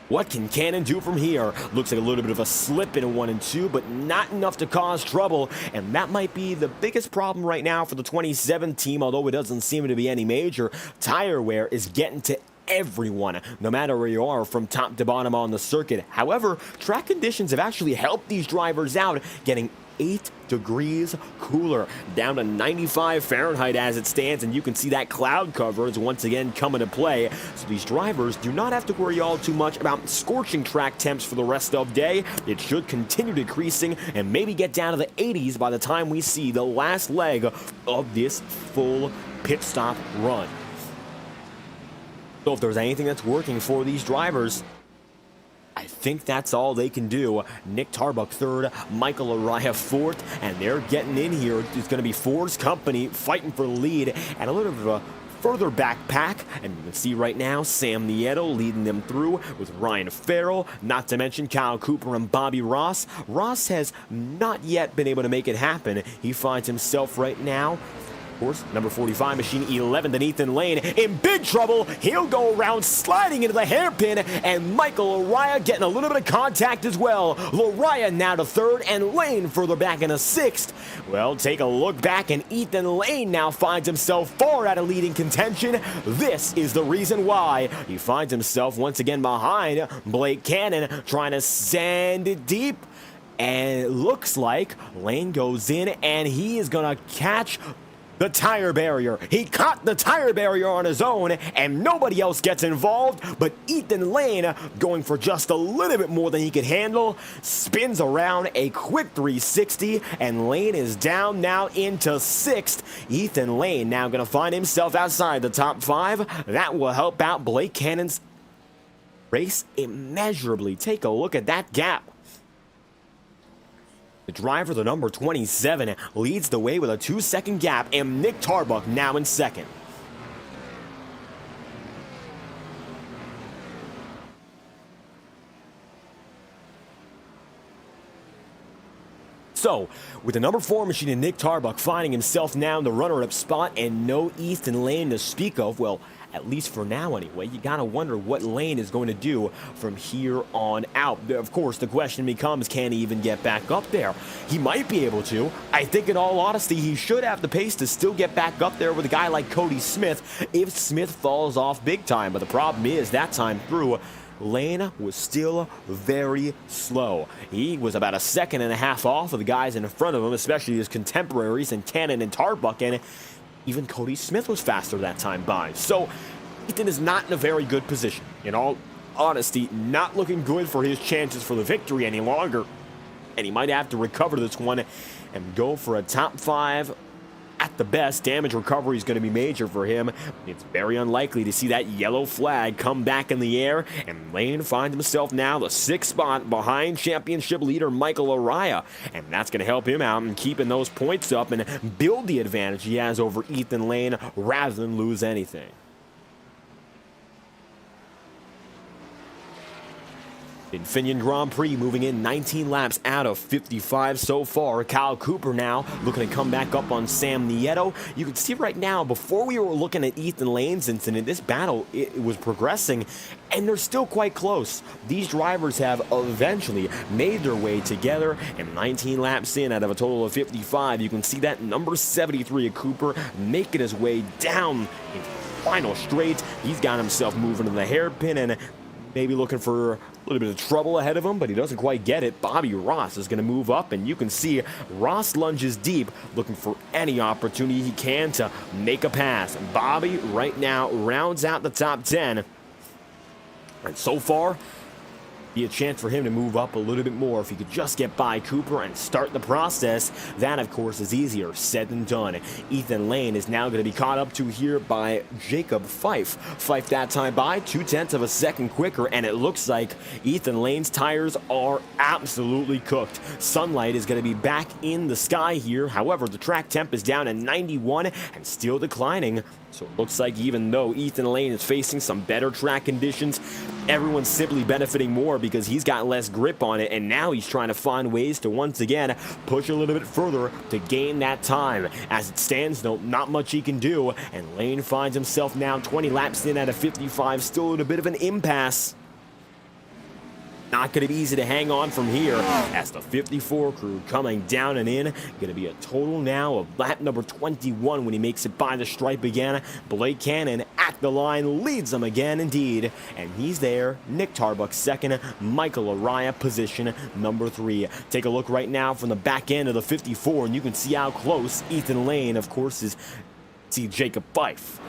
What can Cannon do from here? Looks like a little bit of a slip in a 1 and 2, but not enough to cause trouble. And that might be the biggest problem right now for the 27 team, although it doesn't seem to be any major. Tire wear is getting to everyone, no matter where you are from top to bottom on the circuit. However, track conditions have actually helped these drivers out, getting 8 degrees cooler, down to 95 Fahrenheit as it stands, and you can see that cloud cover is once again coming to play. So these drivers do not have to worry all too much about scorching track temps for the rest of the day. It should continue decreasing and maybe get down to the 80s by the time we see the last leg of this full pit stop run. So if there's anything that's working for these drivers, I think that's all they can do. Nick Tarbuck third, Michael Araya fourth, and they're getting in here. It's going to be Ford's company fighting for the lead, and a little bit of a further backpack, and you can see right now Sam Nieto leading them through with Ryan Farrell, not to mention Kyle Cooper and Bobby Ross. Ross has not yet been able to make it happen. He finds himself right now course, number 45 machine 11th and Ethan Lane in big trouble. He'll go around sliding into the hairpin, and Michael Araya getting a little bit of contact as well. Araya now to 3rd and Lane further back into 6th. Well, take a look back, and Ethan Lane now finds himself far out of leading contention. This is the reason why he finds himself once again behind Blake Cannon, trying to send it deep. And it looks like Lane goes in, and he is going to catch the tire barrier. He caught the tire barrier on his own, and nobody else gets involved, but Ethan Lane, going for just a little bit more than he could handle, spins around a quick 360, and Lane is down now into 6th. Ethan Lane now going to find himself outside the top 5. That will help out Blake Cannon's race immeasurably. Take a look at that gap. The driver, the number 27, leads the way with a 2-second gap, and Nick Tarbuck now in 2nd. So, with the number 4 machine and Nick Tarbuck finding himself now in the runner-up spot and no Ethan Lane to speak of, well, at least for now anyway, you gotta wonder what Lane is going to do from here on out. Of course, the question becomes, can he even get back up there? He might be able to. I think in all honesty, he should have the pace to still get back up there with a guy like Cody Smith if Smith falls off big time. But the problem is, that time through, Lane was still very slow. He was about a 1.5 seconds off of the guys in front of him, especially his contemporaries and Cannon and Tarbuck, and even Cody Smith was faster that time by. So Ethan is not in a very good position. In all honesty, not looking good for his chances for the victory any longer. And he might have to recover this one and go for a top 5 at the best. Damage recovery is going to be major for him. It's very unlikely to see that yellow flag come back in the air, and Lane finds himself now the 6th spot behind championship leader Michael Araya, and that's going to help him out in keeping those points up and build the advantage he has over Ethan Lane rather than lose anything. Infineon Grand Prix moving in 19 laps out of 55 so far. Kyle Cooper now looking to come back up on Sam Nieto. You can see right now, before we were looking at Ethan Lane's incident, this battle it was progressing, and they're still quite close. These drivers have eventually made their way together, and 19 laps in out of a total of 55, you can see that number 73 of Cooper making his way down in final straight. He's got himself moving to the hairpin and maybe looking for a little bit of trouble ahead of him, but he doesn't quite get it. Bobby Ross is going to move up, and you can see Ross lunges deep, looking for any opportunity he can to make a pass. And Bobby right now rounds out the top 10. And so far, be a chance for him to move up a little bit more if he could just get by Cooper and start the process. That, of course, is easier said than done. Ethan Lane is now going to be caught up to here by Jacob Fife. Fife that time by 0.2 seconds quicker, and it looks like Ethan Lane's tires are absolutely cooked. Sunlight is going to be back in the sky here. However, the track temp is down at 91 and still declining. So it looks like even though Ethan Lane is facing some better track conditions, everyone's simply benefiting more because he's got less grip on it, and now he's trying to find ways to once again push a little bit further to gain that time. As it stands, though, not much he can do, and Lane finds himself now 20 laps in out of 55, still in a bit of an impasse. Not going to be easy to hang on from here as the 54 crew coming down and in. Going to be a total now of lap number 21 when he makes it by the stripe again. Blake Cannon at the line leads them again indeed. And he's there. Nick Tarbuck second. Michael Araya position number 3. Take a look right now from the back end of the 54 and you can see how close Ethan Lane, of course, is to Jacob Fife.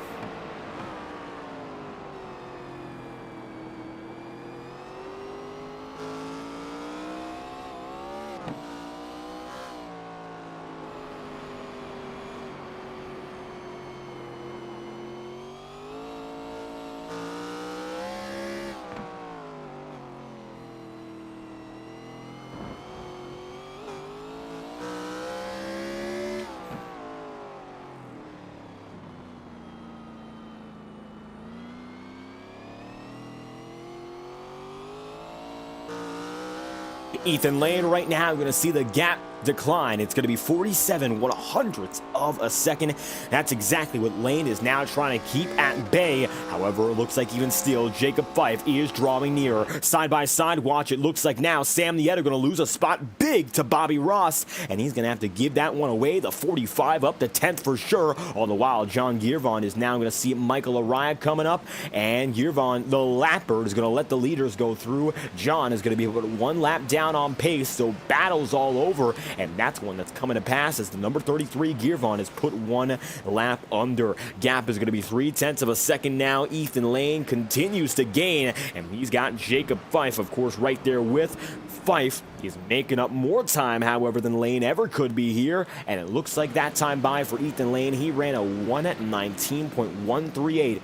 Ethan Lane right now, going to see the gap decline. It's going to be 47/100ths of a second. That's exactly what Lane is now trying to keep at bay. However, it looks like even still, Jacob Fife is drawing nearer. Side by side watch, it looks like now Sam Nieto going to lose a spot big to Bobby Ross, and he's going to have to give that one away. The 45 up to 10th for sure. All the while, John Girvan is now going to see Michael Araya coming up, and Girvan, the lapper, is going to let the leaders go through. John is going to be able to put one lap down on pace, so battles all over, and that's one that's coming to pass as the number 33 Girvan has put one lap under. Gap is going to be 0.3 of a second now. Ethan Lane continues to gain, and he's got Jacob Fife, of course, right there with Fife. Is making up more time, however, than Lane ever could be here, and it looks like that time by for Ethan Lane. He ran a 1:19.138.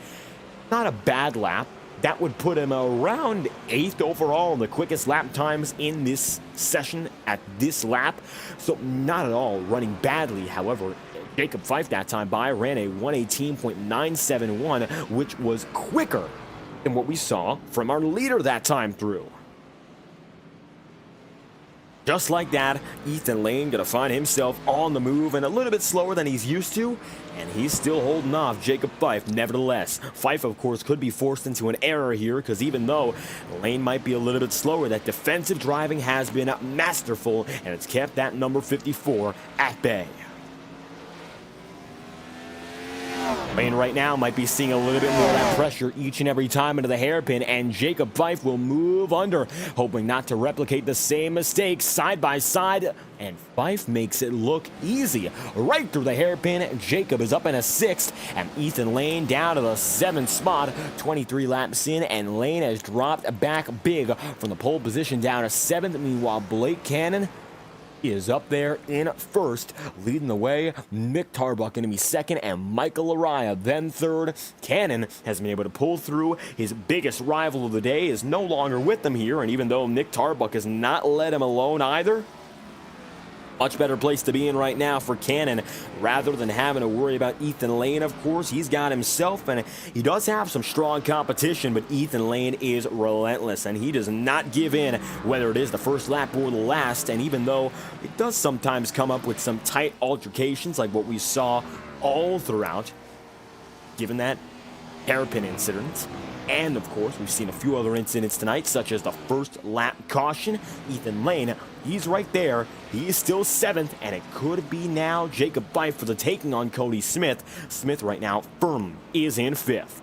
Not a bad lap. That would put him around 8th overall in the quickest lap times in this session at this lap. So not at all running badly. However, Jacob Fife that time by ran a 1:18.971, which was quicker than what we saw from our leader that time through. Just like that, Ethan Lane going to find himself on the move and a little bit slower than he's used to, and he's still holding off Jacob Fife nevertheless. Fife, of course, could be forced into an error here because even though Lane might be a little bit slower, that defensive driving has been masterful, and it's kept that number 54 at bay. Lane right now might be seeing a little bit more of that pressure each and every time into the hairpin, and Jacob Fife will move under, hoping not to replicate the same mistakes side by side, and Fife makes it look easy. Right through the hairpin, Jacob is up in a 6th, and Ethan Lane down to the 7th spot, 23 laps in, and Lane has dropped back big from the pole position down to 7th. Meanwhile, Blake Cannon is up there in 1st, leading the way. Mick Tarbuck going to be 2nd, and Michael Araya then 3rd. Cannon has been able to pull through. His biggest rival of the day is no longer with them here, and even though Mick Tarbuck has not let him alone either, much better place to be in right now for Cannon. Rather than having to worry about Ethan Lane, of course, he's got himself, and he does have some strong competition, but Ethan Lane is relentless, and he does not give in, whether it is the first lap or the last. And even though it does sometimes come up with some tight altercations like what we saw all throughout, given that hairpin incident, and of course, we've seen a few other incidents tonight, such as the first lap caution. Ethan Lane, he's right there. He is still 7th, and it could be now Jacob Fife for the taking on Cody Smith. Smith right now firm is in 5th.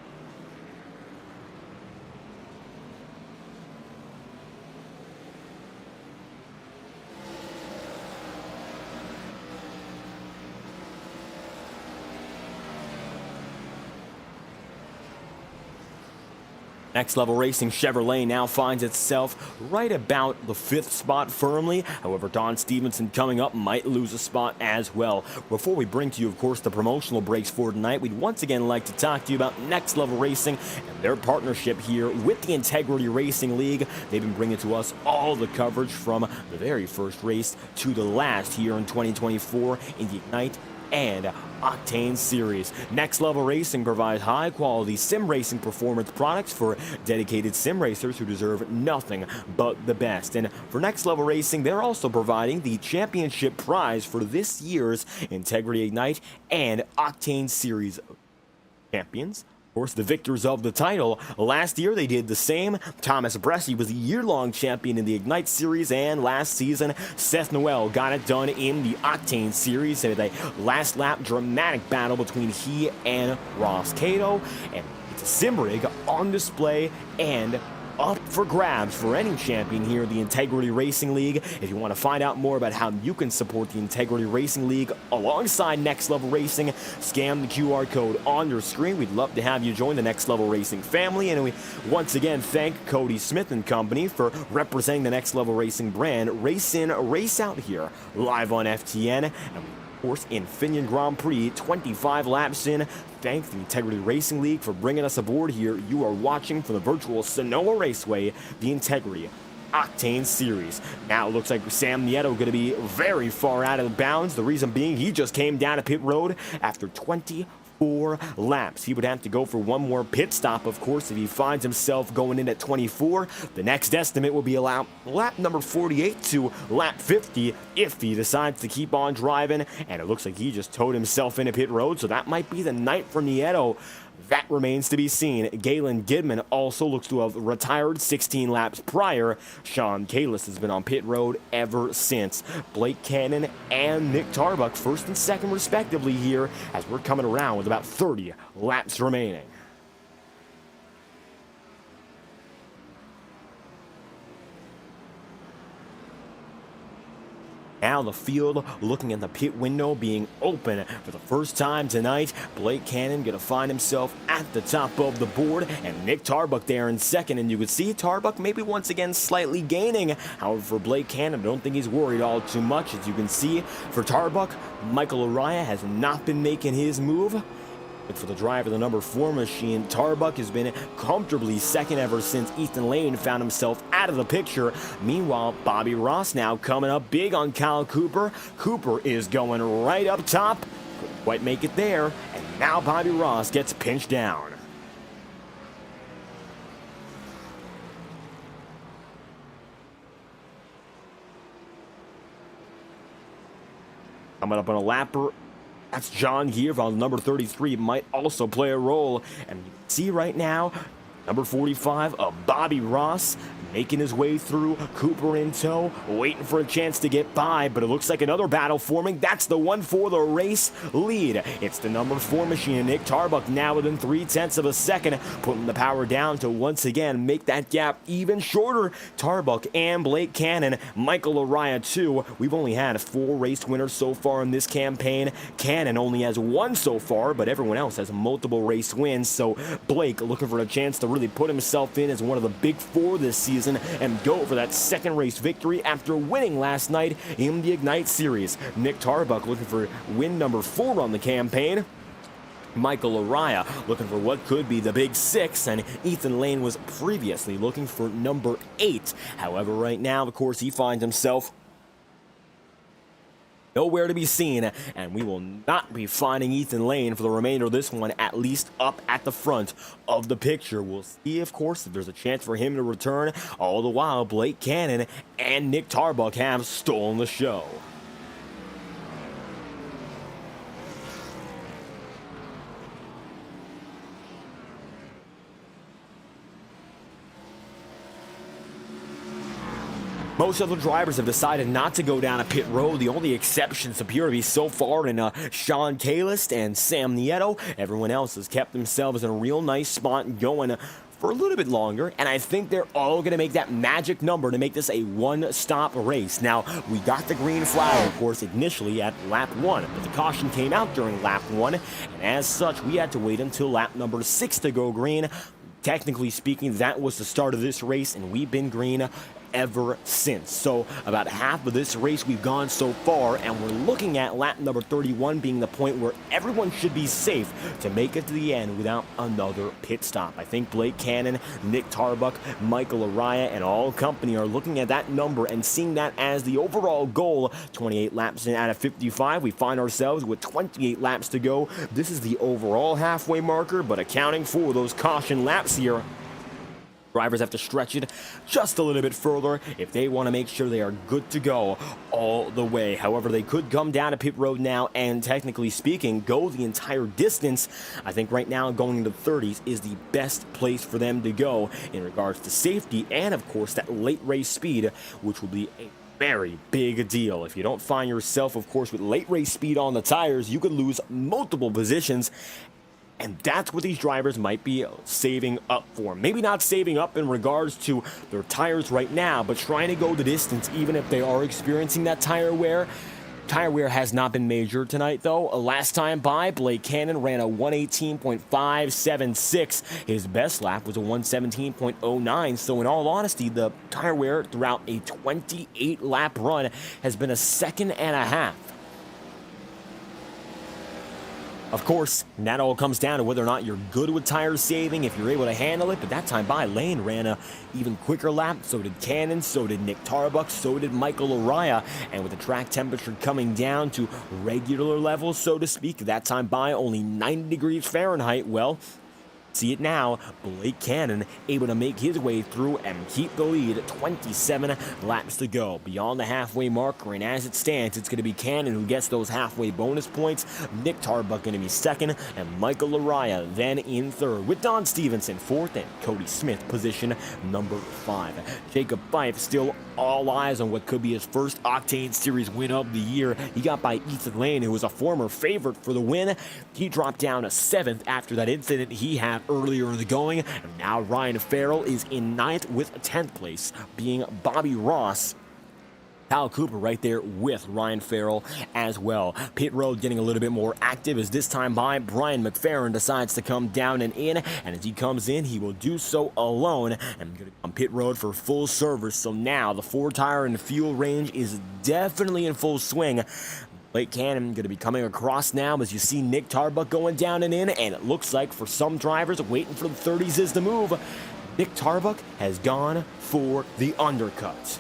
Next Level Racing Chevrolet now finds itself right about the 5th spot firmly. However, Don Stevenson coming up might lose a spot as well. Before we bring to you, of course, the promotional breaks for tonight, we'd once again like to talk to you about Next Level Racing and their partnership here with the Integrity Racing League. They've been bringing to us all the coverage from the very first race to the last here in 2024 in the Ignite and Octane Series. Next Level Racing provides high-quality sim racing performance products for dedicated sim racers who deserve nothing but the best. And for Next Level Racing, they're also providing the championship prize for this year's Integrity Ignite and Octane Series champions. Of course, the victors of the title. Last year, they did the same. Thomas Bresci was the year-long champion in the Ignite Series, and last season, Seth Noel got it done in the Octane Series. With a last-lap dramatic battle between he and Ross Cato, and it's a sim rig on display and up for grabs for any champion here in the Integrity Racing League. If you want to find out more about how you can support the Integrity Racing League alongside Next Level Racing, scan the QR code on your screen. We'd love to have you join the Next Level Racing family, and we once again thank Cody Smith and company for representing the Next Level Racing brand. Race in, race out here, live on FTN. And of course, Infineon Grand Prix, 25 laps in. Thank the Integrity Racing League for bringing us aboard here. You are watching from the virtual Sonoma Raceway, the Integrity Octane Series. Now it looks like Sam Nieto going to be very far out of bounds. The reason being he just came down to pit road after 24 4 laps. He would have to go for one more pit stop, of course, if he finds himself going in at 24. The next estimate will be lap number 48 to lap 50 if he decides to keep on driving. And it looks like he just towed himself into pit road, so that might be the night for Nieto. That remains to be seen. Galen Gidman also looks to have retired 16 laps prior. Sean Kalis has been on pit road ever since. Blake Cannon and Nick Tarbuck first and second respectively here as we're coming around with about 30 laps remaining. Now the field looking at the pit window being open for the first time tonight. Blake Cannon going to find himself at the top of the board, and Nick Tarbuck there in second. And you can see Tarbuck maybe once again slightly gaining. However, for Blake Cannon, I don't think he's worried all too much. As you can see, for Tarbuck, Michael Araya has not been making his move. But for the driver of the number 4 machine, Tarbuck has been comfortably second ever since Ethan Lane found himself out of the picture. Meanwhile, Bobby Ross now coming up big on Kyle Cooper. Cooper is going right up top. Couldn't quite make it there. And now Bobby Ross gets pinched down. Coming up on a lapper. That's John Gear on number 33, might also play a role. And you can see right now, number 45, Bobby Ross making his way through, Cooper in tow, waiting for a chance to get by, but it looks like another battle forming. That's the one for the race lead. It's the number 4 machine, Nick Tarbuck, now within 0.3 of a second, putting the power down to once again make that gap even shorter. Tarbuck and Blake Cannon, Michael Araya too. We've only had 4 race winners so far in this campaign. Cannon only has 1 so far, but everyone else has multiple race wins, so Blake looking for a chance to really put himself in as one of the big 4 this season and go for that second race victory after winning last night in the Ignite Series. Nick Tarbuck looking for win number 4 on the campaign. Michael Araya looking for what could be the big 6, and Ethan Lane was previously looking for number 8. However, right now, of course, he finds himself nowhere to be seen, and we will not be finding Ethan Lane for the remainder of this one, at least up at the front of the picture. We'll see, of course, if there's a chance for him to return. All the while, Blake Cannon and Nick Tarbuck have stolen the show. Most other drivers have decided not to go down a pit road. The only exceptions appear to be so far in Sean Kalis and Sam Nieto. Everyone else has kept themselves in a real nice spot going for a little bit longer, and I think they're all going to make that magic number to make this a one-stop race. Now, we got the green flag, of course, initially at lap 1, but the caution came out during lap 1, and as such, we had to wait until lap number 6 to go green. Technically speaking, that was the start of this race, and we've been green ever since. So about half of this race we've gone so far, and we're looking at lap number 31 being the point where everyone should be safe to make it to the end without another pit stop. I think Blake Cannon, Nick Tarbuck, Michael Araya, and all company are looking at that number and seeing that as the overall goal. 28 laps in out of 55. We find ourselves with 28 laps to go. This is the overall halfway marker, but accounting for those caution laps here, drivers have to stretch it just a little bit further if they want to make sure they are good to go all the way. However, they could come down to pit road now and, technically speaking, go the entire distance. I think right now going into the 30s is the best place for them to go in regards to safety and, of course, that late race speed, which will be a very big deal. If you don't find yourself, of course, with late race speed on the tires, you could lose multiple positions. And that's what these drivers might be saving up for. Maybe not saving up in regards to their tires right now, but trying to go the distance even if they are experiencing that tire wear. Tire wear has not been major tonight, though. Last time by, Blake Cannon ran a 118.576. His best lap was a 117.09. So in all honesty, the tire wear throughout a 28-lap run has been a second and a half Of course, that all comes down to whether or not you're good with tire saving, if you're able to handle it, but that time by, Lane ran a even quicker lap, so did Cannon, so did Nick Tarbuck, so did Michael Araya, and with the track temperature coming down to regular levels, so to speak, that time by only 90 degrees Fahrenheit, well, see it now, Blake Cannon able to make his way through and keep the lead, 27 laps to go. Beyond the halfway marker, and as it stands, it's going to be Cannon who gets those halfway bonus points, Nick Tarbuck going to be second, and Michael Araya then in third, with Don Stevenson fourth, and Cody Smith position number 5. Jacob Fife still all eyes on what could be his first Octane Series win of the year. He got by Ethan Lane, who was a former favorite for the win. He dropped down to 7th after that incident he had earlier in the going, and now Ryan Farrell is in 9th with 10th place, being Bobby Ross. Kyle Cooper right there with Ryan Farrell as well. Pit road getting a little bit more active as this time by Brian McFerrin decides to come down and in, and as he comes in, he will do so alone and going to come pit road for full service. So now the 4-tire and fuel range is definitely in full swing. Blake Cannon going to be coming across now as you see Nick Tarbuck going down and in, and it looks like for some drivers waiting for the 30s is the move. Nick Tarbuck has gone for the undercut.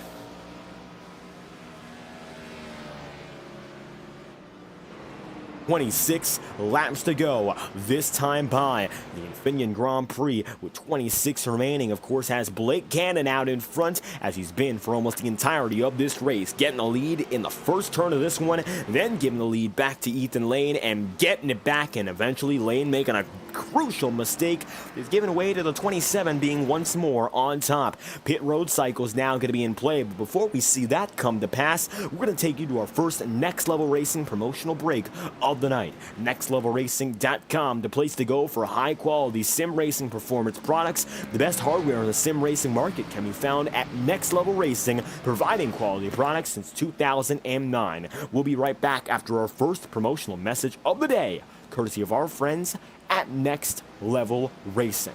26 laps to go, this time by the Infineon Grand Prix with 26 remaining. Of course, has Blake Cannon out in front as he's been for almost the entirety of this race, getting the lead in the first turn of this one, then giving the lead back to Ethan Lane and getting it back, and eventually Lane making a crucial mistake is given away to the 27 being once more on top. Pit road cycle is now going to be in play, but before we see that come to pass, we're going to take you to our first Next Level Racing promotional break of the night. NextLevelRacing.com, the place to go for high quality sim racing performance products. The best hardware in the sim racing market can be found at Next Level Racing, providing quality products since 2009. We'll be right back after our first promotional message of the day, courtesy of our friends at Next Level Racing.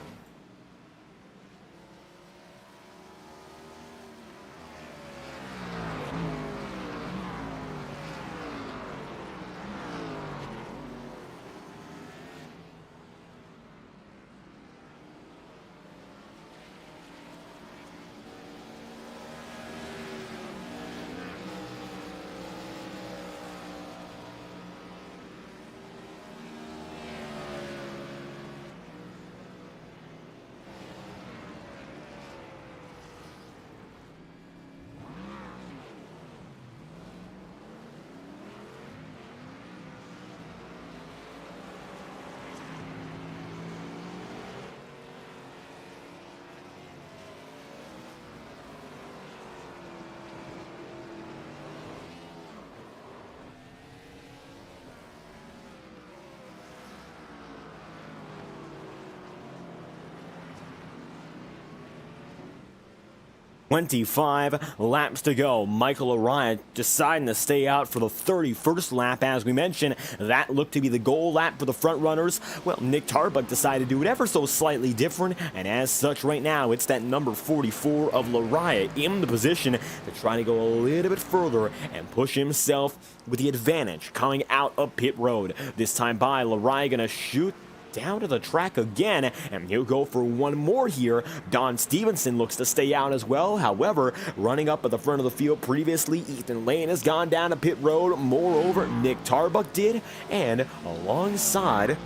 "25 laps to go." Michael Araya deciding to stay out for the 31st lap. As we mentioned, that looked to be the goal lap for the front runners. Well, Nick Tarbuck decided to do it ever so slightly different, and as such right now, it's that number 44 of Araya in the position to try to go a little bit further and push himself with the advantage coming out of pit road. This time by, Araya gonna shoot down to the track again, and he'll go for one more here. Don Stevenson looks to stay out as well. However, running up at the front of the field previously, Ethan Lane has gone down to pit road. Moreover, Nick Tarbuck did, and alongside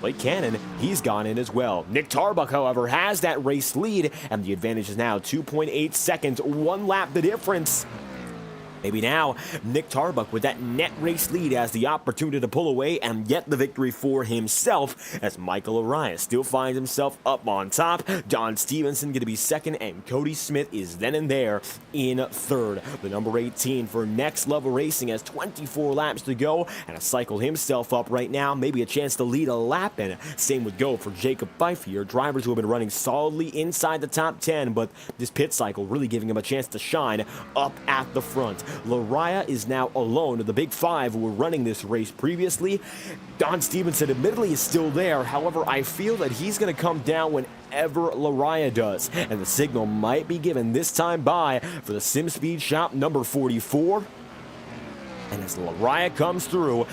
Blake Cannon, he's gone in as well. Nick Tarbuck, however, has that race lead, and the advantage is now 2.8 seconds, one lap the difference. Maybe now, Nick Tarbuck with that net race lead has the opportunity to pull away and get the victory for himself, as Michael Araya still finds himself up on top. Don Stevenson going to be second, and Cody Smith is then and there in third. The number 18 for Next Level Racing has 24 laps to go, and has cycled himself up right now, maybe a chance to lead a lap, and same would go for Jacob Fife here. Drivers who have been running solidly inside the top 10, but this pit cycle really giving him a chance to shine up at the front. Araya is now alone of the big five who were running this race previously. Don Stevenson admittedly is still there. However, I feel that he's going to come down whenever Araya does, and the signal might be given this time by for the SimSpeed Shop number 44. And as Araya comes through,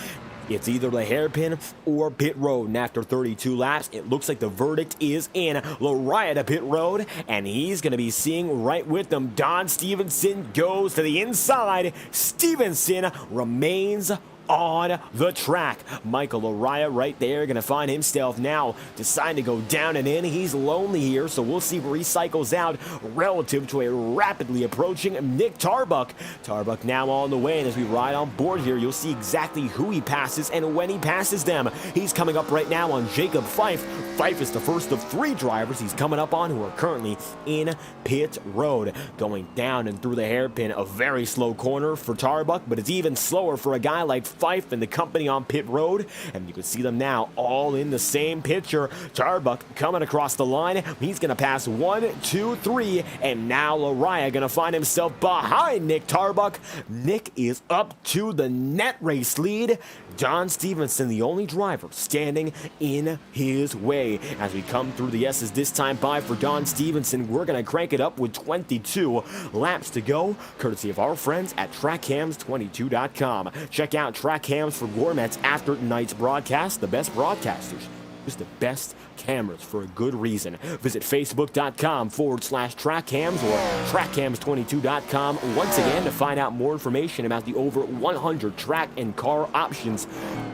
It's either the hairpin or pit road, and after 32 laps, it looks like the verdict is in. Lariah to pit road, and he's going to be seeing right with them. Don Stevenson goes to the inside. Stevenson remains on the track. Michael Lariah right there going to find himself now deciding to go down and in. He's lonely here, so we'll see where he cycles out relative to a rapidly approaching Nick Tarbuck. Tarbuck now on the way, and as we ride on board here, you'll see exactly who he passes and when he passes them. He's coming up right now on Jacob Fife. Fife is the first of 3 drivers he's coming up on who are currently in pit road. Going down and through the hairpin, a very slow corner for Tarbuck, but it's even slower for a guy like Fife and the company on pit road, and you can see them now all in the same picture. Tarbuck coming across the line. He's going to pass 1, 2, 3, and now Lariah going to find himself behind Nick Tarbuck. Nick is up to the net race lead. Don Stevenson, the only driver standing in his way. As we come through the S's this time by for Don Stevenson, we're going to crank it up with 22 laps to go, courtesy of our friends at TrackHams22.com. Check out TrackHams for gourmets after tonight's broadcast. The best broadcasters, just the best cameras for a good reason. Visit Facebook.com/TrackHams or TrackHams22.com once again to find out more information about the over 100 track and car options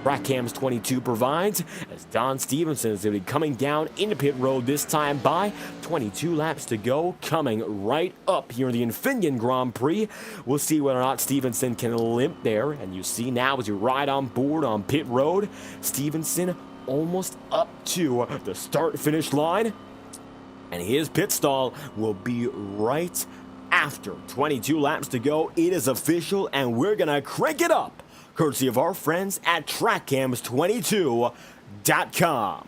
TrackHams22 provides, as Don Stevenson is going to be coming down into pit road this time by 22 laps to go, coming right up here in the Infineon Grand Prix. We'll see whether or not Stevenson can limp there, and you see now as you ride on board on pit road, Stevenson almost up to the start-finish line, and his pit stall will be right after 22 laps to go. It is official, and we're gonna crank it up courtesy of our friends at TrackHams22.com.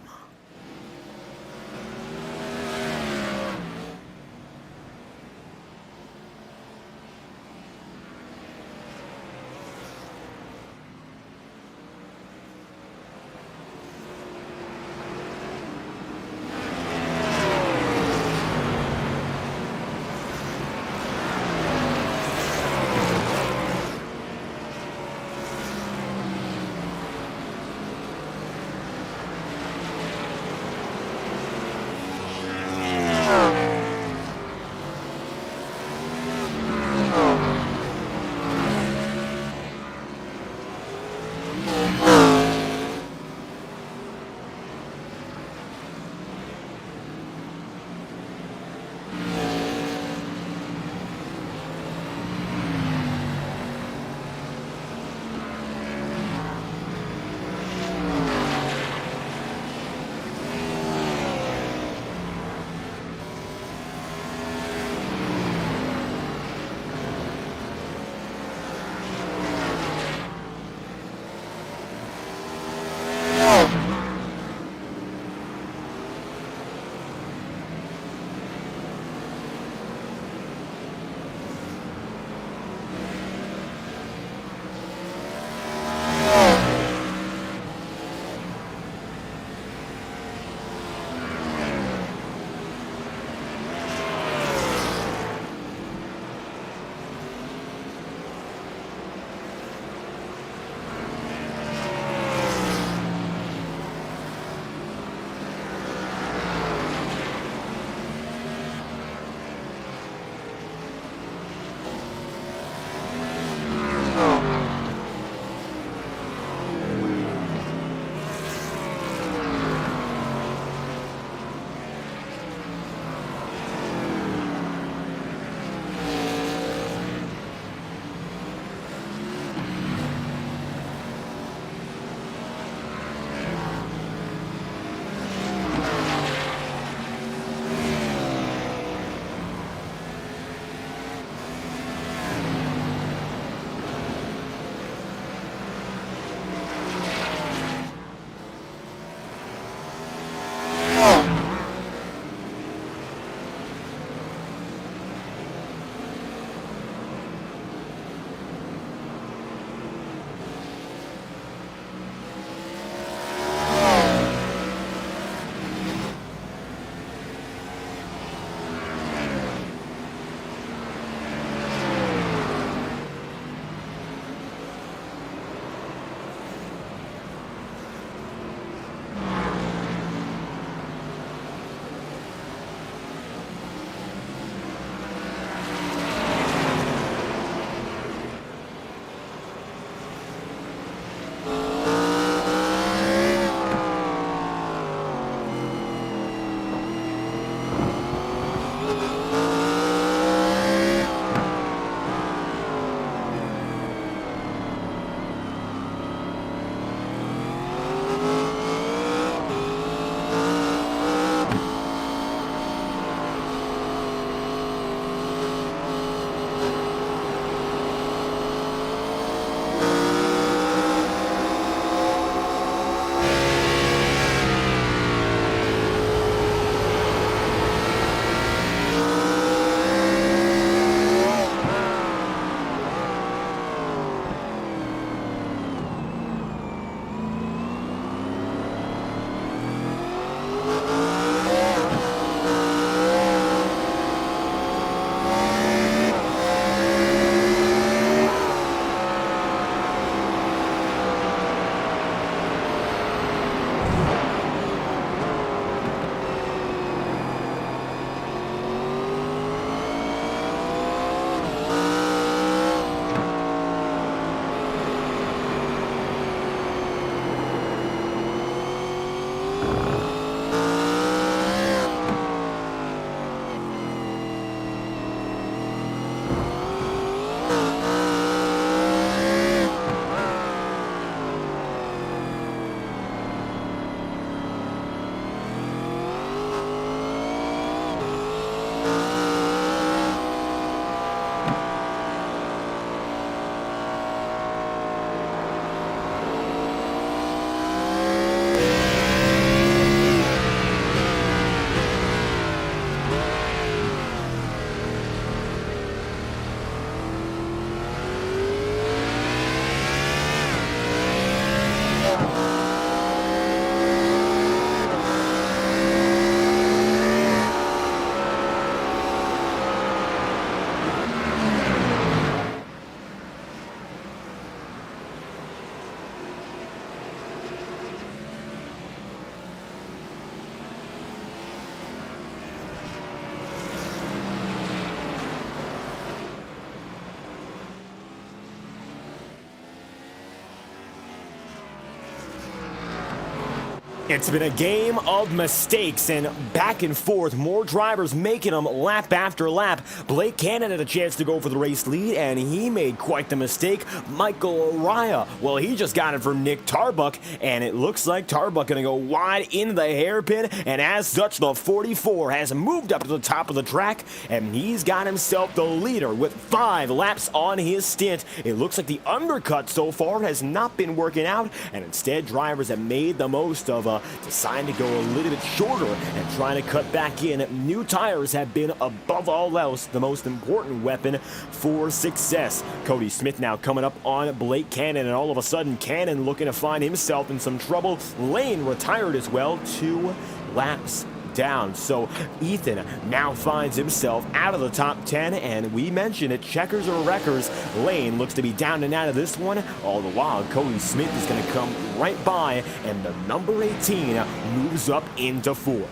It's been a game of mistakes and back and forth, more drivers making them lap after lap. Blake Cannon had a chance to go for the race lead, and he made quite the mistake. Michael Araya, well, he just got it from Nick Tarbuck, and it looks like Tarbuck going to go wide into the hairpin, and as such, the 44 has moved up to the top of the track, and he's got himself the leader with 5 laps on his stint. It looks like the undercut so far has not been working out, and instead, drivers have made the most of deciding to go a little bit shorter and trying to cut back in. New tires have been, above all else, the most important weapon for success. Cody Smith now coming up on Blake Cannon, and all of a sudden, Cannon looking to find himself in some trouble. Lane retired as well, 2 laps down. So Ethan now finds himself out of the top 10, and we mentioned it, checkers or wreckers. Lane looks to be down and out of this one. All the while, Cody Smith is going to come right by, and the number 18 moves up into 4th.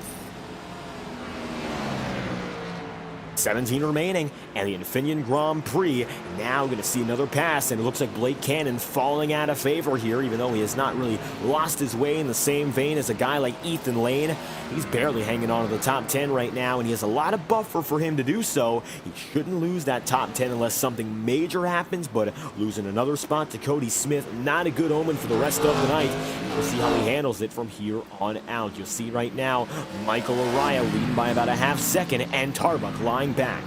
17 remaining, and the Infineon Grand Prix now going to see another pass, and it looks like Blake Cannon falling out of favor here, even though he has not really lost his way in the same vein as a guy like Ethan Lane. He's barely hanging on to the top 10 right now, and he has a lot of buffer for him to do so. He shouldn't lose that top 10 unless something major happens, but losing another spot to Cody Smith, not a good omen for the rest of the night. We'll see how he handles it from here on out. You'll see right now, Michael Araya leading by about a half second, and Tarbuck lying back.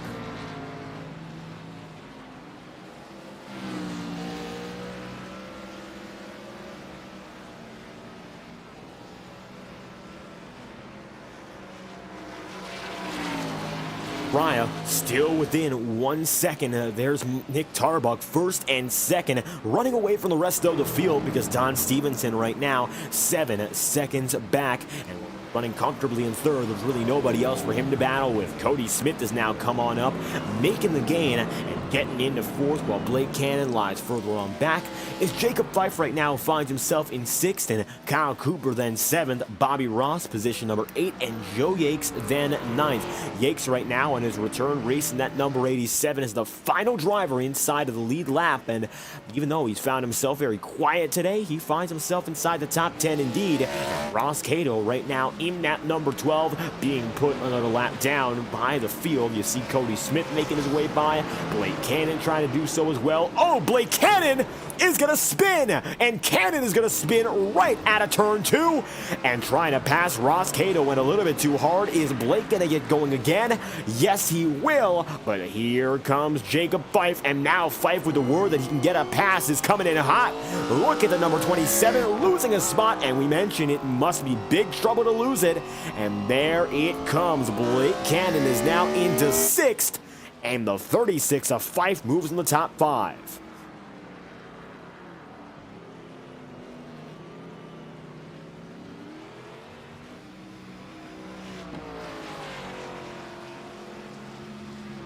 Raya still within 1 second. There's Nick Tarbuck, first and second, running away from the rest of the field because Don Stevenson right now 7 seconds back and running comfortably in third. There's really nobody else for him to battle with. Cody Smith has now come on up, making the gain and getting into 4th, while Blake Cannon lies further on back. As Jacob Fife right now finds himself in 6th, and Kyle Cooper then 7th, Bobby Ross position number 8, and Joe Yakes then 9th. Yakes right now on his return racing that number 87 is the final driver inside of the lead lap, and even though he's found himself very quiet today, he finds himself inside the top 10 indeed. Ross Cato right now in that number 12, being put another lap down by the field. You see Cody Smith making his way by, Blake Cannon trying to do so as well. Oh, Blake Cannon is going to spin, and Cannon is going to spin right out of turn 2, and trying to pass Ross Cato went a little bit too hard. Is Blake going to get going again? Yes, he will, but here comes Jacob Fife, and now Fife with the word that he can get a pass is coming in hot. Look at the number 27 losing a spot, and we mentioned it must be big trouble to lose it, and there it comes. Blake Cannon is now into 6th, and the 36 of Fife moves in the top 5.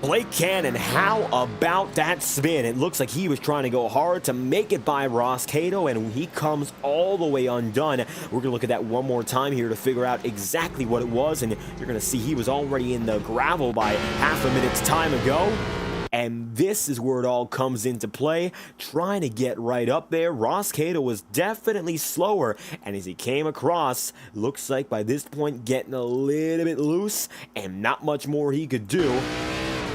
Blake Cannon, how about that spin? It looks like he was trying to go hard to make it by Ross Cato, and he comes all the way undone. We're going to look at that one more time here to figure out exactly what it was, and you're going to see he was already in the gravel by half a minute's time ago. And this is where it all comes into play, trying to get right up there. Ross Cato was definitely slower, and as he came across, looks like by this point getting a little bit loose, and not much more he could do.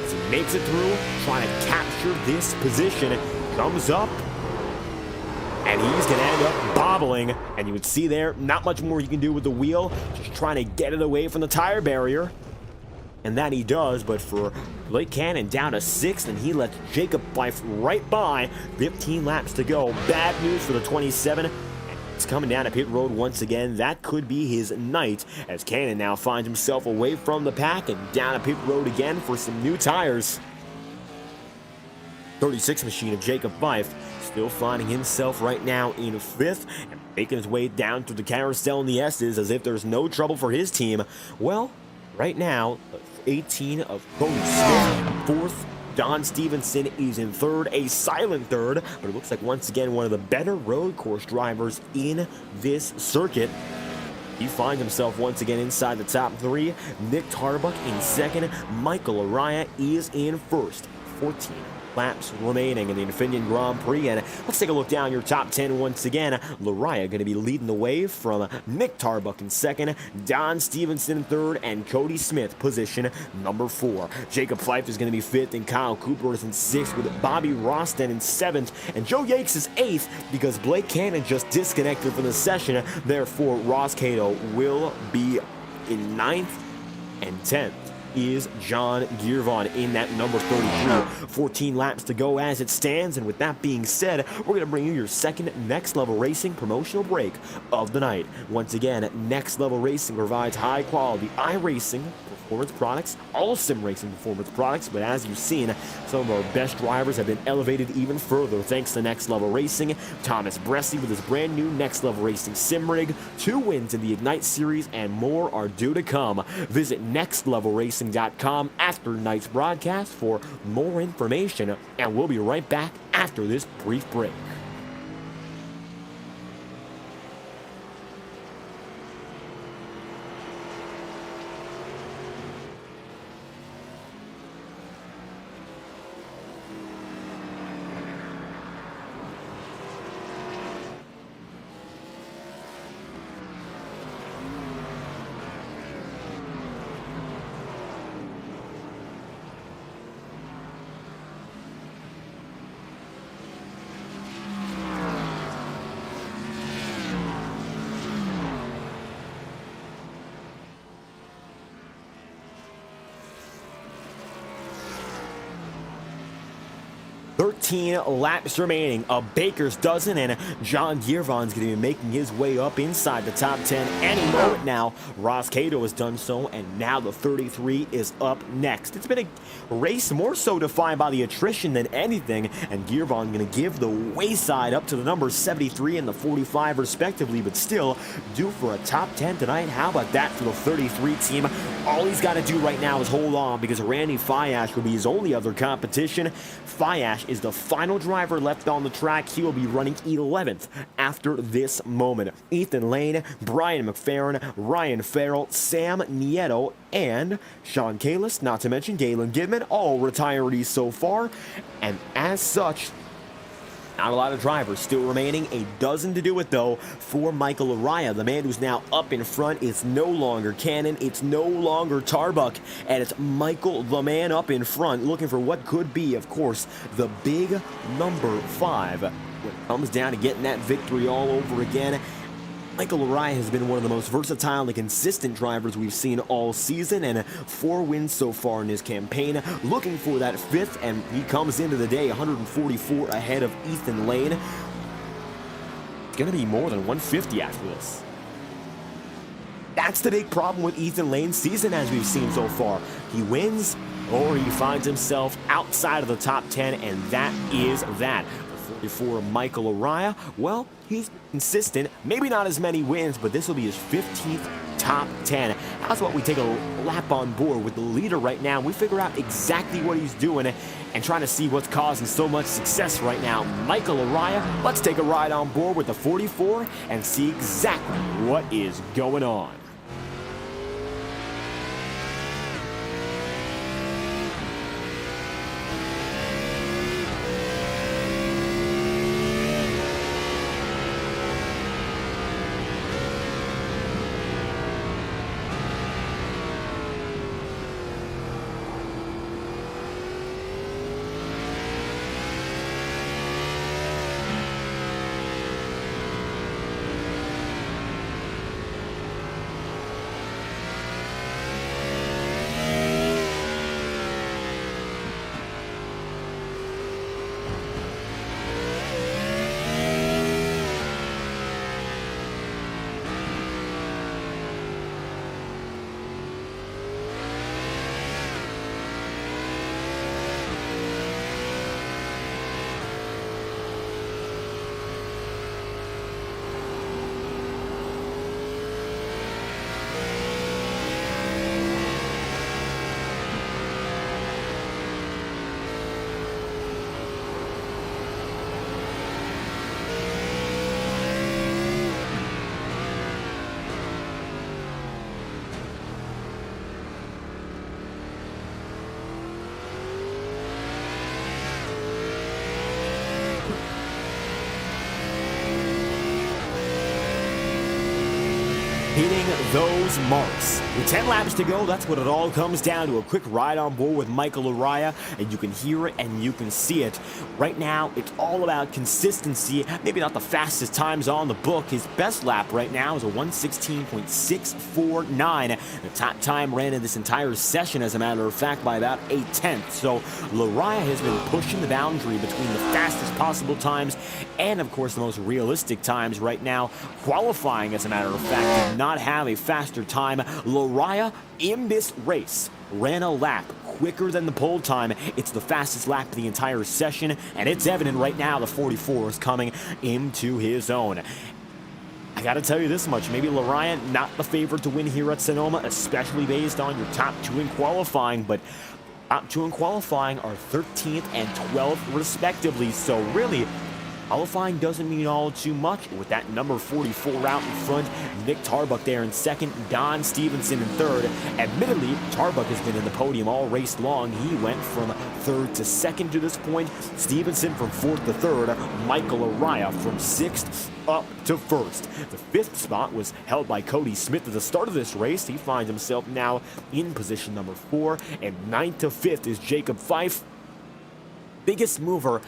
As he makes it through, trying to capture this position, comes up, and he's going to end up bobbling. And you would see there, not much more you can do with the wheel, just trying to get it away from the tire barrier. And that he does, but for Blake Cannon down to 6th, and he lets Jacob Fife right by. 15 laps to go. Bad news for the 27. It's coming down to pit road once again. That could be his night, as Cannon now finds himself away from the pack and down to pit road again for some new tires. 36 machine of Jacob Fife still finding himself right now in 5th and making his way down through the carousel in the S's as if there's no trouble for his team. Well, right now, 18 of Cody Smith, 4th. Don Stevenson is in 3rd, a silent 3rd, but it looks like once again one of the better road course drivers in this circuit. He finds himself once again inside the top 3. Nick Tarbuck in 2nd. Michael Araya is in 1st, 14 laps remaining in the Infineon Grand Prix, and let's take a look down your top 10 once again. Lariah going to be leading the way from Nick Tarbuck in second, Don Stevenson in third, and Cody Smith position number 4. Jacob Fife is going to be fifth, and Kyle Cooper is in sixth, with Bobby Roston in seventh, and Joe Yakes is eighth because Blake Cannon just disconnected from the session. Therefore, Ross Cato will be in ninth, and 10th is John Gearvon in that number 33. 14 laps to go as it stands, and with that being said, we're going to bring you your second Next Level Racing promotional break of the night. Once again, Next Level Racing provides high quality iRacing performance products, all sim racing performance products, but as you've seen, some of our best drivers have been elevated even further thanks to Next Level Racing. Thomas Bresci with his brand new Next Level Racing sim rig, 2 wins in the Ignite Series, and more are due to come. Visit nextlevelracing.com after tonight's broadcast for more information, and we'll be right back after this brief break. Laps remaining, a baker's dozen, and John Gearvon's going to be making his way up inside the top 10 any moment now. Ross Cato has done so, and now the 33 is up next. It's been a race more so defined by the attrition than anything, and Gearvon going to give the wayside up to the numbers 73 and the 45 respectively, but still due for a top 10 tonight. How about that for the 33 team? All he's got to do right now is hold on, because Randy Fiash will be his only other competition. Fiash is the final driver left on the track. He will be running 11th after this moment. Ethan Lane, Brian McFerrin, Ryan Farrell, Sam Nieto, and Sean Kalis, not to mention Galen Gidman, all retirees so far. And as such, not a lot of drivers still remaining. A dozen to do it, though, for Michael Araya. The man who's now up in front. It's no longer Cannon. It's no longer Tarbuck. And it's Michael, the man up in front, looking for what could be, of course, the big number 5. When it comes down to getting that victory all over again, Michael Araya has been one of the most versatile and consistent drivers we've seen all season, and 4 wins so far in his campaign. Looking for that 5th, and he comes into the day 144 ahead of Ethan Lane. It's going to be more than 150 after this. That's the big problem with Ethan Lane's season as we've seen so far. He wins, or he finds himself outside of the top 10, and that is that. For Michael Araya, well, he's consistent. Maybe not as many wins, but this will be his 15th top 10. How's about we take a lap on board with the leader right now? We figure out exactly what he's doing and trying to see what's causing so much success right now. Michael Araya, let's take a ride on board with the 44 and see exactly what is going on. hitting those marks. With 10 laps to go, that's what it all comes down to. A quick ride on board with Michael Araya, and you can hear it and you can see it. Right now, it's all about consistency. Maybe not the fastest times on the book. His best lap right now is a 1:16.649. The top time ran in this entire session, as a matter of fact, by about 1/10. So Araya has been pushing the boundary between the fastest possible times and, of course, the most realistic times right now. Qualifying, as a matter of fact, did not have a faster time. Araya in this race ran a lap quicker than the pole time. It's the fastest lap of the entire session, and it's evident right now the 44 is coming into his own. I gotta tell you this much, maybe Araya not the favorite to win here at Sonoma, especially based on your top two in qualifying, but top two in qualifying are 13th and 12th respectively, so really, qualifying doesn't mean all too much. With that number 44 out in front, Nick Tarbuck there in second, Don Stevenson in third. Admittedly, Tarbuck has been in the podium all race long. He went from third to second to this point. Stevenson from fourth to third. Michael Araya from sixth up to first. The fifth spot was held by Cody Smith at the start of this race. He finds himself now in position number 4. And ninth to fifth is Jacob Fife. Biggest mover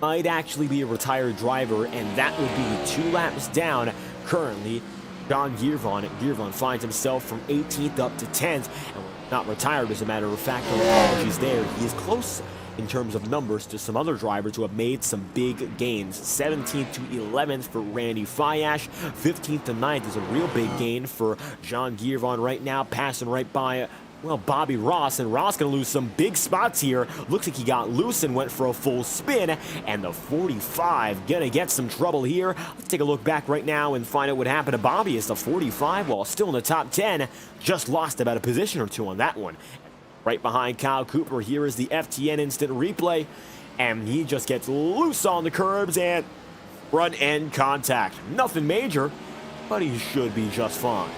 might actually be a retired driver, and that would be 2 laps down. Currently, John Girvan. Girvan finds himself from 18th up to 10th, and not retired, as a matter of fact. No apologies there. He is close in terms of numbers to some other drivers who have made some big gains. 17th to 11th for Randy Fiash. 15th to 9th is a real big gain for John Girvan right now, passing right by Bobby Ross, and Ross gonna lose some big spots here. Looks like he got loose and went for a full spin, and the 45 gonna get some trouble here. Let's take a look back right now and find out what happened to Bobby, as the 45, while still in the top 10, just lost about a position or two on that one. Right behind Kyle Cooper, here is the FTN instant replay, and he just gets loose on the curbs and front end contact. Nothing major, but he should be just fine.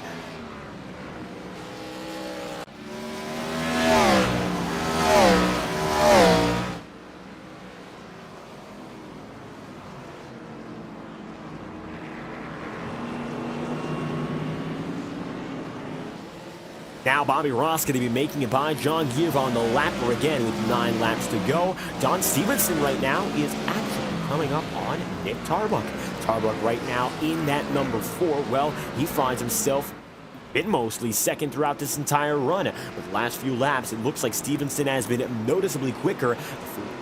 Now Bobby Ross going to be making it by John Girvan, the lapper again with 9 laps to go. Don Stevenson right now is actually coming up on Nick Tarbuck. Tarbuck right now in that number 4. Well, he finds himself been mostly second throughout this entire run. With the last few laps, it looks like Stevenson has been noticeably quicker. The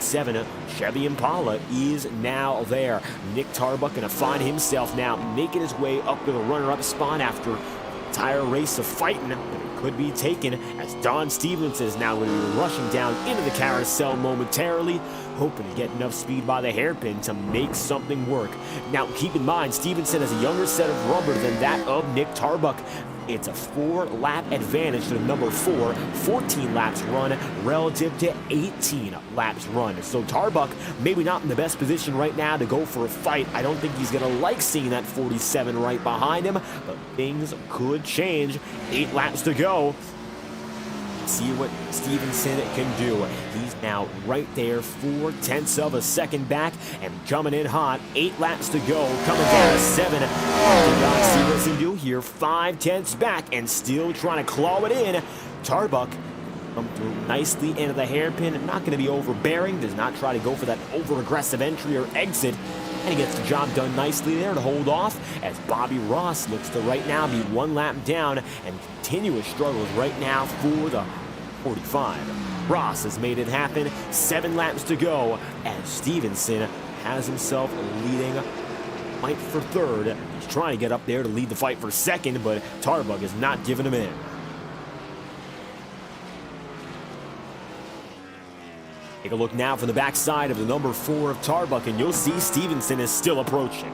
47 Chevy Impala is now there. Nick Tarbuck going to find himself now making his way up to the runner-up spot after the entire race of fighting, but it could be taken as Don Stevenson is now going to be rushing down into the carousel momentarily, hoping to get enough speed by the hairpin to make something work. Now, keep in mind, Stevenson has a younger set of rubber than that of Nick Tarbuck. It's a 4-lap advantage to the number 4, 14 laps run relative to 18 laps run. So Tarbuck maybe not in the best position right now to go for a fight. I don't think he's going to like seeing that 47 right behind him, but things could change. 8 laps to go. See what Stevenson can do. He's now right there, 4/10 of a second back, and coming in hot. 8 laps to go, coming down to 7. What did Stevenson do here? 5/10 back, and still trying to claw it in. Tarbuck come through nicely into the hairpin, not going to be overbearing, does not try to go for that over-aggressive entry or exit, and he gets the job done nicely there to hold off, as Bobby Ross looks to right now be 1 lap down, and continuous struggles right now for the 45. Ross has made it happen. 7 laps to go, as Stevenson has himself leading fight for third. He's trying to get up there to lead the fight for second, but Tarbuck is not giving him in. Take a look now from the backside of the number 4 of Tarbuck, and you'll see Stevenson is still approaching.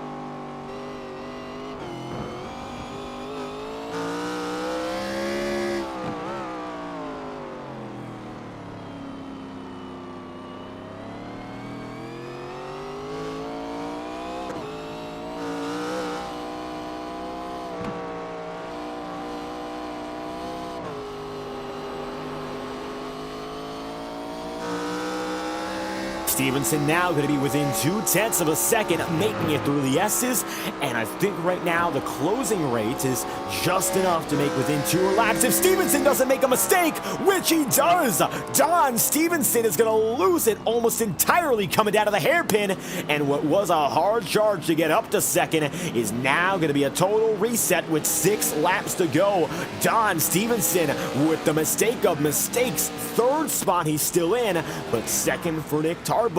Stevenson now going to be within 0.2 of a second, making it through the S's, and I think right now the closing rate is just enough to make within 2 laps if Stevenson doesn't make a mistake, which he does. Don Stevenson is going to lose it almost entirely coming down to the hairpin, and what was a hard charge to get up to second is now going to be a total reset with 6 laps to go. Don Stevenson with the mistake of mistakes, 3rd spot he's still in, but 2nd for Nick Tarbuck.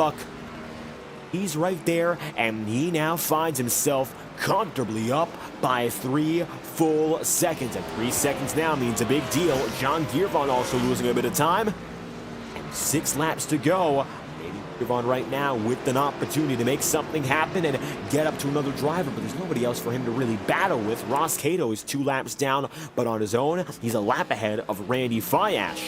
He's right there, and he now finds himself comfortably up by 3 full seconds. And 3 seconds now means a big deal. John Giervon also losing a bit of time. And 6 laps to go. Maybe Giervon right now with an opportunity to make something happen and get up to another driver, but there's nobody else for him to really battle with. Ross Cato is 2 laps down, but on his own, he's a lap ahead of Randy Fiash.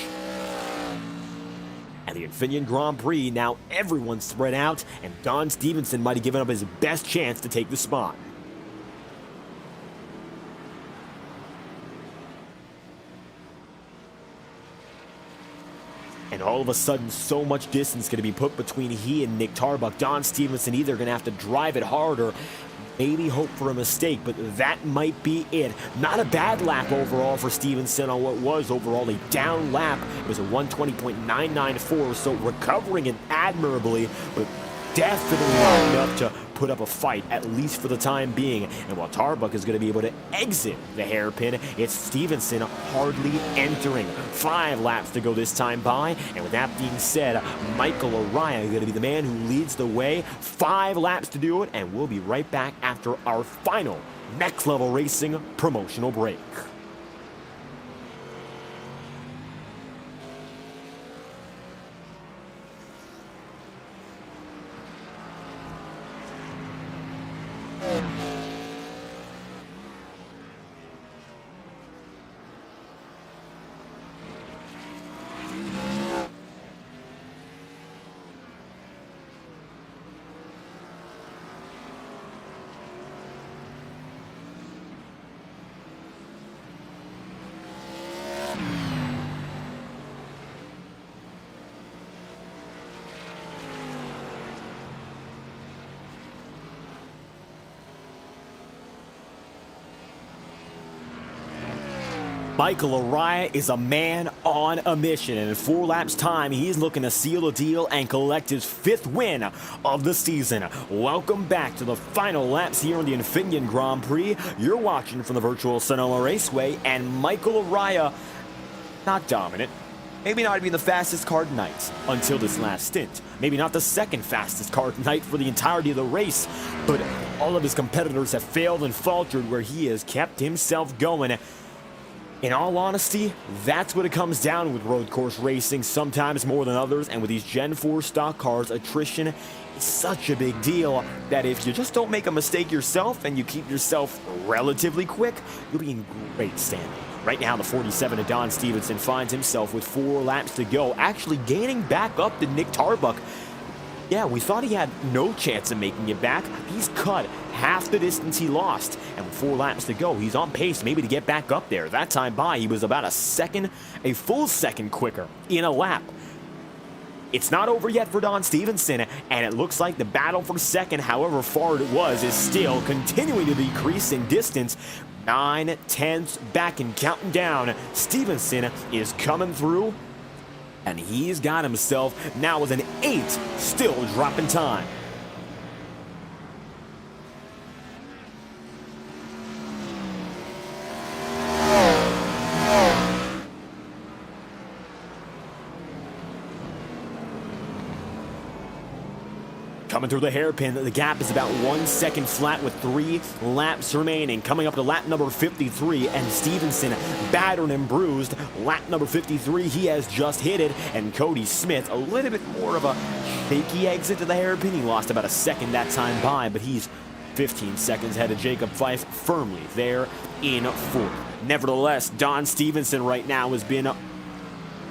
At the Infineon Grand Prix, now everyone's spread out, and Don Stevenson might have given up his best chance to take the spot. And all of a sudden, so much distance going to be put between he and Nick Tarbuck. Don Stevenson either going to have to drive it harder, maybe hope for a mistake, but that might be it. Not a bad lap overall for Stevenson on what was overall a down lap. It was a 120.994, so recovering it admirably, but definitely not enough to put up a fight, at least for the time being. And while Tarbuck is going to be able to exit the hairpin, it's Stevenson hardly entering. 5 laps to go this time by, and with that being said, Michael Araya is going to be the man who leads the way. 5 laps to do it, and we'll be right back after our final Next Level Racing promotional break. Michael Araya is a man on a mission, and in 4 laps time, he's looking to seal the deal and collect his 5th win of the season. Welcome back to the final laps here on the Infineon Grand Prix. You're watching from the virtual Sonoma Raceway, and Michael Araya, not dominant. Maybe not even the fastest car tonight until this last stint. Maybe not the 2nd fastest car tonight for the entirety of the race, but all of his competitors have failed and faltered where he has kept himself going. In all honesty, that's what it comes down with road course racing, sometimes more than others, and with these Gen 4 stock cars, attrition is such a big deal that if you just don't make a mistake yourself and you keep yourself relatively quick, you'll be in great standing. Right now, the 47 of Don Stevenson finds himself with 4 laps to go, actually gaining back up to Nick Tarbuck. Yeah, we thought he had no chance of making it back. He's cut half the distance he lost, and with 4 laps to go, he's on pace maybe to get back up there. That time by, he was about a full second quicker in a lap. It's not over yet for Don Stevenson, and it looks like the battle for 2nd, however far it was, is still continuing to decrease in distance. 9/10 back and counting down. Stevenson is coming through, and he's got himself now with an 8, still dropping time. Coming through the hairpin, the gap is about 1 second flat with 3 laps remaining. Coming up to lap number 53, and Stevenson battered and bruised. Lap number 53, he has just hit it, and Cody Smith, a little bit more of a shaky exit to the hairpin. He lost about a second that time by, but he's 15 seconds ahead of Jacob Fife, firmly there in 4th. Nevertheless, Don Stevenson right now has been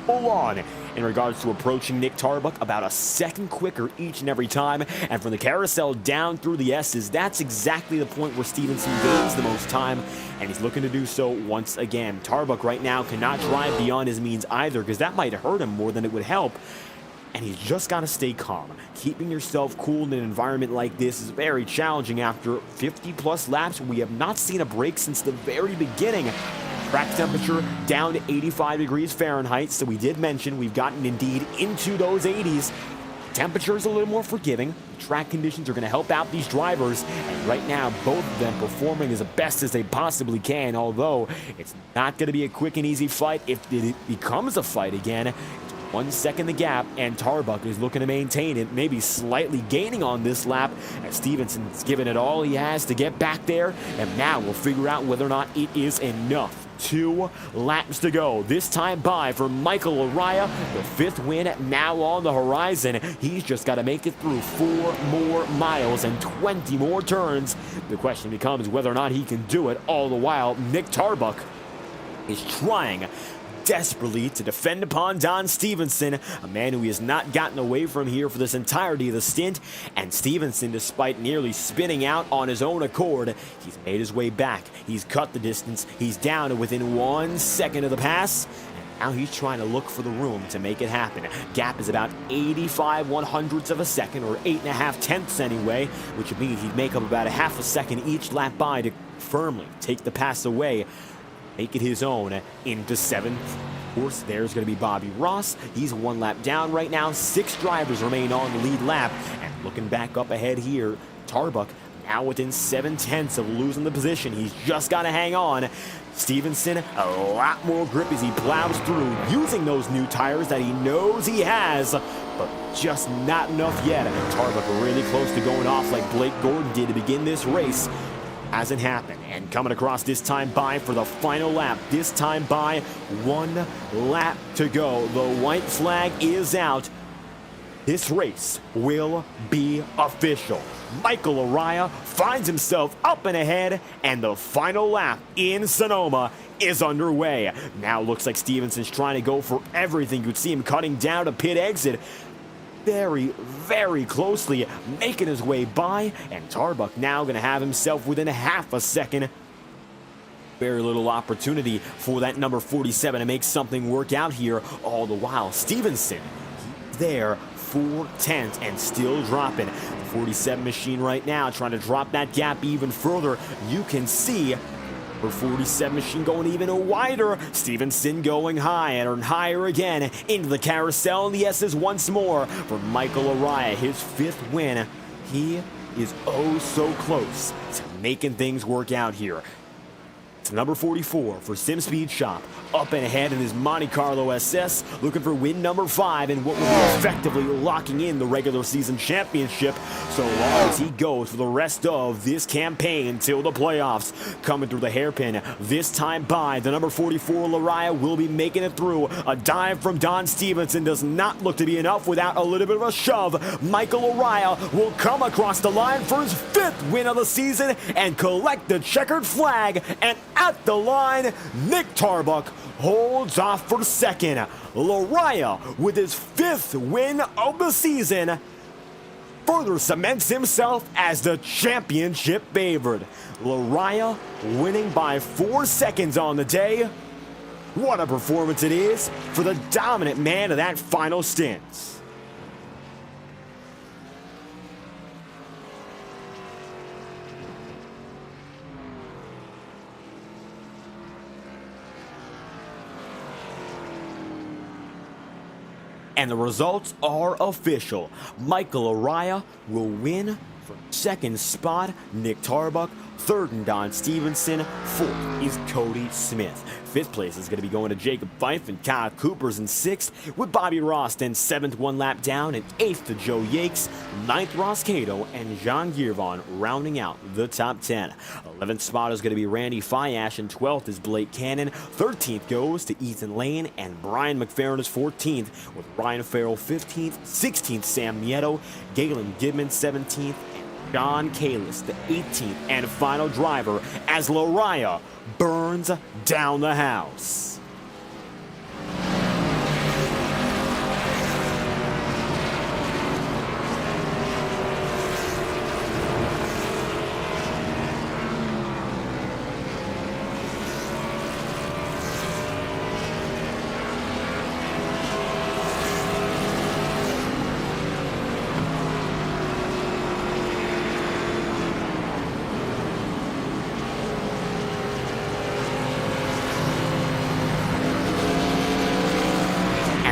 full on in regards to approaching Nick Tarbuck, about a second quicker each and every time. And from the carousel down through the S's, that's exactly the point where Stevenson gains the most time, and he's looking to do so once again. Tarbuck right now cannot drive beyond his means either, because that might hurt him more than it would help. and he's just got to stay calm. Keeping yourself cool in an environment like this is very challenging after 50-plus laps. We have not seen a break since the very beginning. Track temperature down to 85 degrees Fahrenheit, so we did mention we've gotten indeed into those 80s. Temperature is a little more forgiving. Track conditions are going to help out these drivers, and right now both of them performing as best as they possibly can, although it's not going to be a quick and easy fight. If it becomes a fight again, it's 1 second the gap, and Tarbuck is looking to maintain it, maybe slightly gaining on this lap, as Stevenson's given it all he has to get back there, and now we'll figure out whether or not it is enough. 2 laps to go. This time by for Michael Araya. The 5th win now on the horizon. He's just got to make it through 4 more miles and 20 more turns. The question becomes whether or not he can do it. All the while, Nick Tarbuck is trying desperately to defend upon Don Stevenson, a man who he has not gotten away from here for this entirety of the stint. And Stevenson, despite nearly spinning out on his own accord, he's made his way back. He's cut the distance. He's down to within 1 second of the pass. And now he's trying to look for the room to make it happen. Gap is about 85 100ths of a second, or 8.5 tenths anyway, which means he'd make up about a half a second each lap by to firmly take the pass away, make it his own into 7th. Of course, there's going to be Bobby Ross. He's 1 lap down right now. 6 drivers remain on the lead lap. And looking back up ahead here, Tarbuck now within 7 tenths of losing the position. He's just got to hang on. Stevenson, a lot more grip as he plows through, using those new tires that he knows he has, but just not enough yet. Tarbuck really close to going off like Blake Gordon did to begin this race. Hasn't happened, and coming across this time by for the final lap. This time by 1 lap to go. The white flag is out. This race will be official. Michael Araya finds himself up and ahead, and the final lap in Sonoma is underway. Now looks like Stevenson's trying to go for everything. You could see him cutting down a pit exit very, very closely, making his way by, and Tarbuck now going to have himself within a half a second. Very little opportunity for that number 47 to make something work out here. All the while, Stevenson there 4 tenths and still dropping. The 47 machine right now trying to drop that gap even further. You can see for 47 machine going even wider. Stevenson going high and higher again into the carousel and the S's once more for Michael Araya. His 5th win. He is oh so close to making things work out here. It's number 44 for SimSpeed Shop, up and ahead in his Monte Carlo SS, looking for win number 5 and what will be effectively locking in the regular season championship so long as he goes for the rest of this campaign until the playoffs. Coming through the hairpin, this time by the number 44 Araya will be making it through. A dive from Don Stevenson does not look to be enough without a little bit of a shove. Michael Araya will come across the line for his 5th win of the season and collect the checkered flag, and at the line, Nick Tarbuck holds off for 2nd. Araya, with his 5th win of the season, further cements himself as the championship favorite. Araya winning by 4 seconds on the day. What a performance it is for the dominant man of that final stint. And the results are official. Michael Araya will win for 2nd spot. Nick Tarbuck, 3rd and Don Stevenson. 4th is Cody Smith. 5th place is going to be going to Jacob Fife, and Kyle Cooper's in 6th, with Bobby Ross then 7th, 1 lap down, and 8th to Joe Yakes, 9th Ross Cato, and Jean Girvon rounding out the top 10. 11th spot is going to be Randy Fiash, and 12th is Blake Cannon. 13th goes to Ethan Lane, and Brian McFerrin is 14th, with Ryan Farrell 15th, 16th Sam Nieto, Galen Gidman 17th, John Kalis, the 18th and final driver, as Araya burns down the house.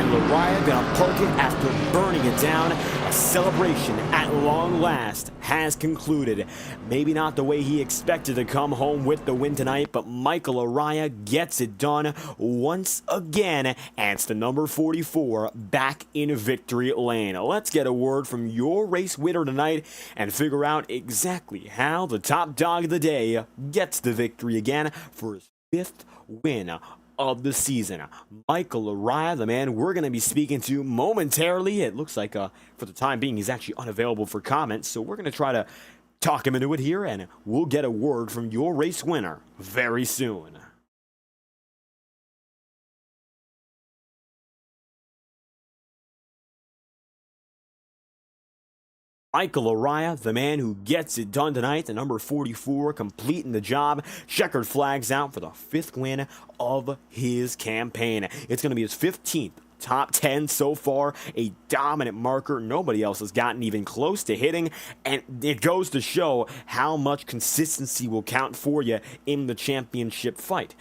Lariah gonna park it after burning it down. A celebration at long last has concluded. Maybe not the way he expected to come home with the win tonight, but Michael Araya gets it done once again, and it's the number 44 back in victory lane. Let's get a word from your race winner tonight and figure out exactly how the top dog of the day gets the victory again for his 5th win of the season. Michael Araya, the man we're going to be speaking to momentarily. It looks like for the time being he's actually unavailable for comment, so we're going to try to talk him into it here, and we'll get a word from your race winner very soon. Michael Araya, the man who gets it done tonight, the number 44, completing the job. Checkered flags out for the 5th win of his campaign. It's going to be his 15th top 10 so far, a dominant marker nobody else has gotten even close to hitting, and it goes to show how much consistency will count for you in the championship fight.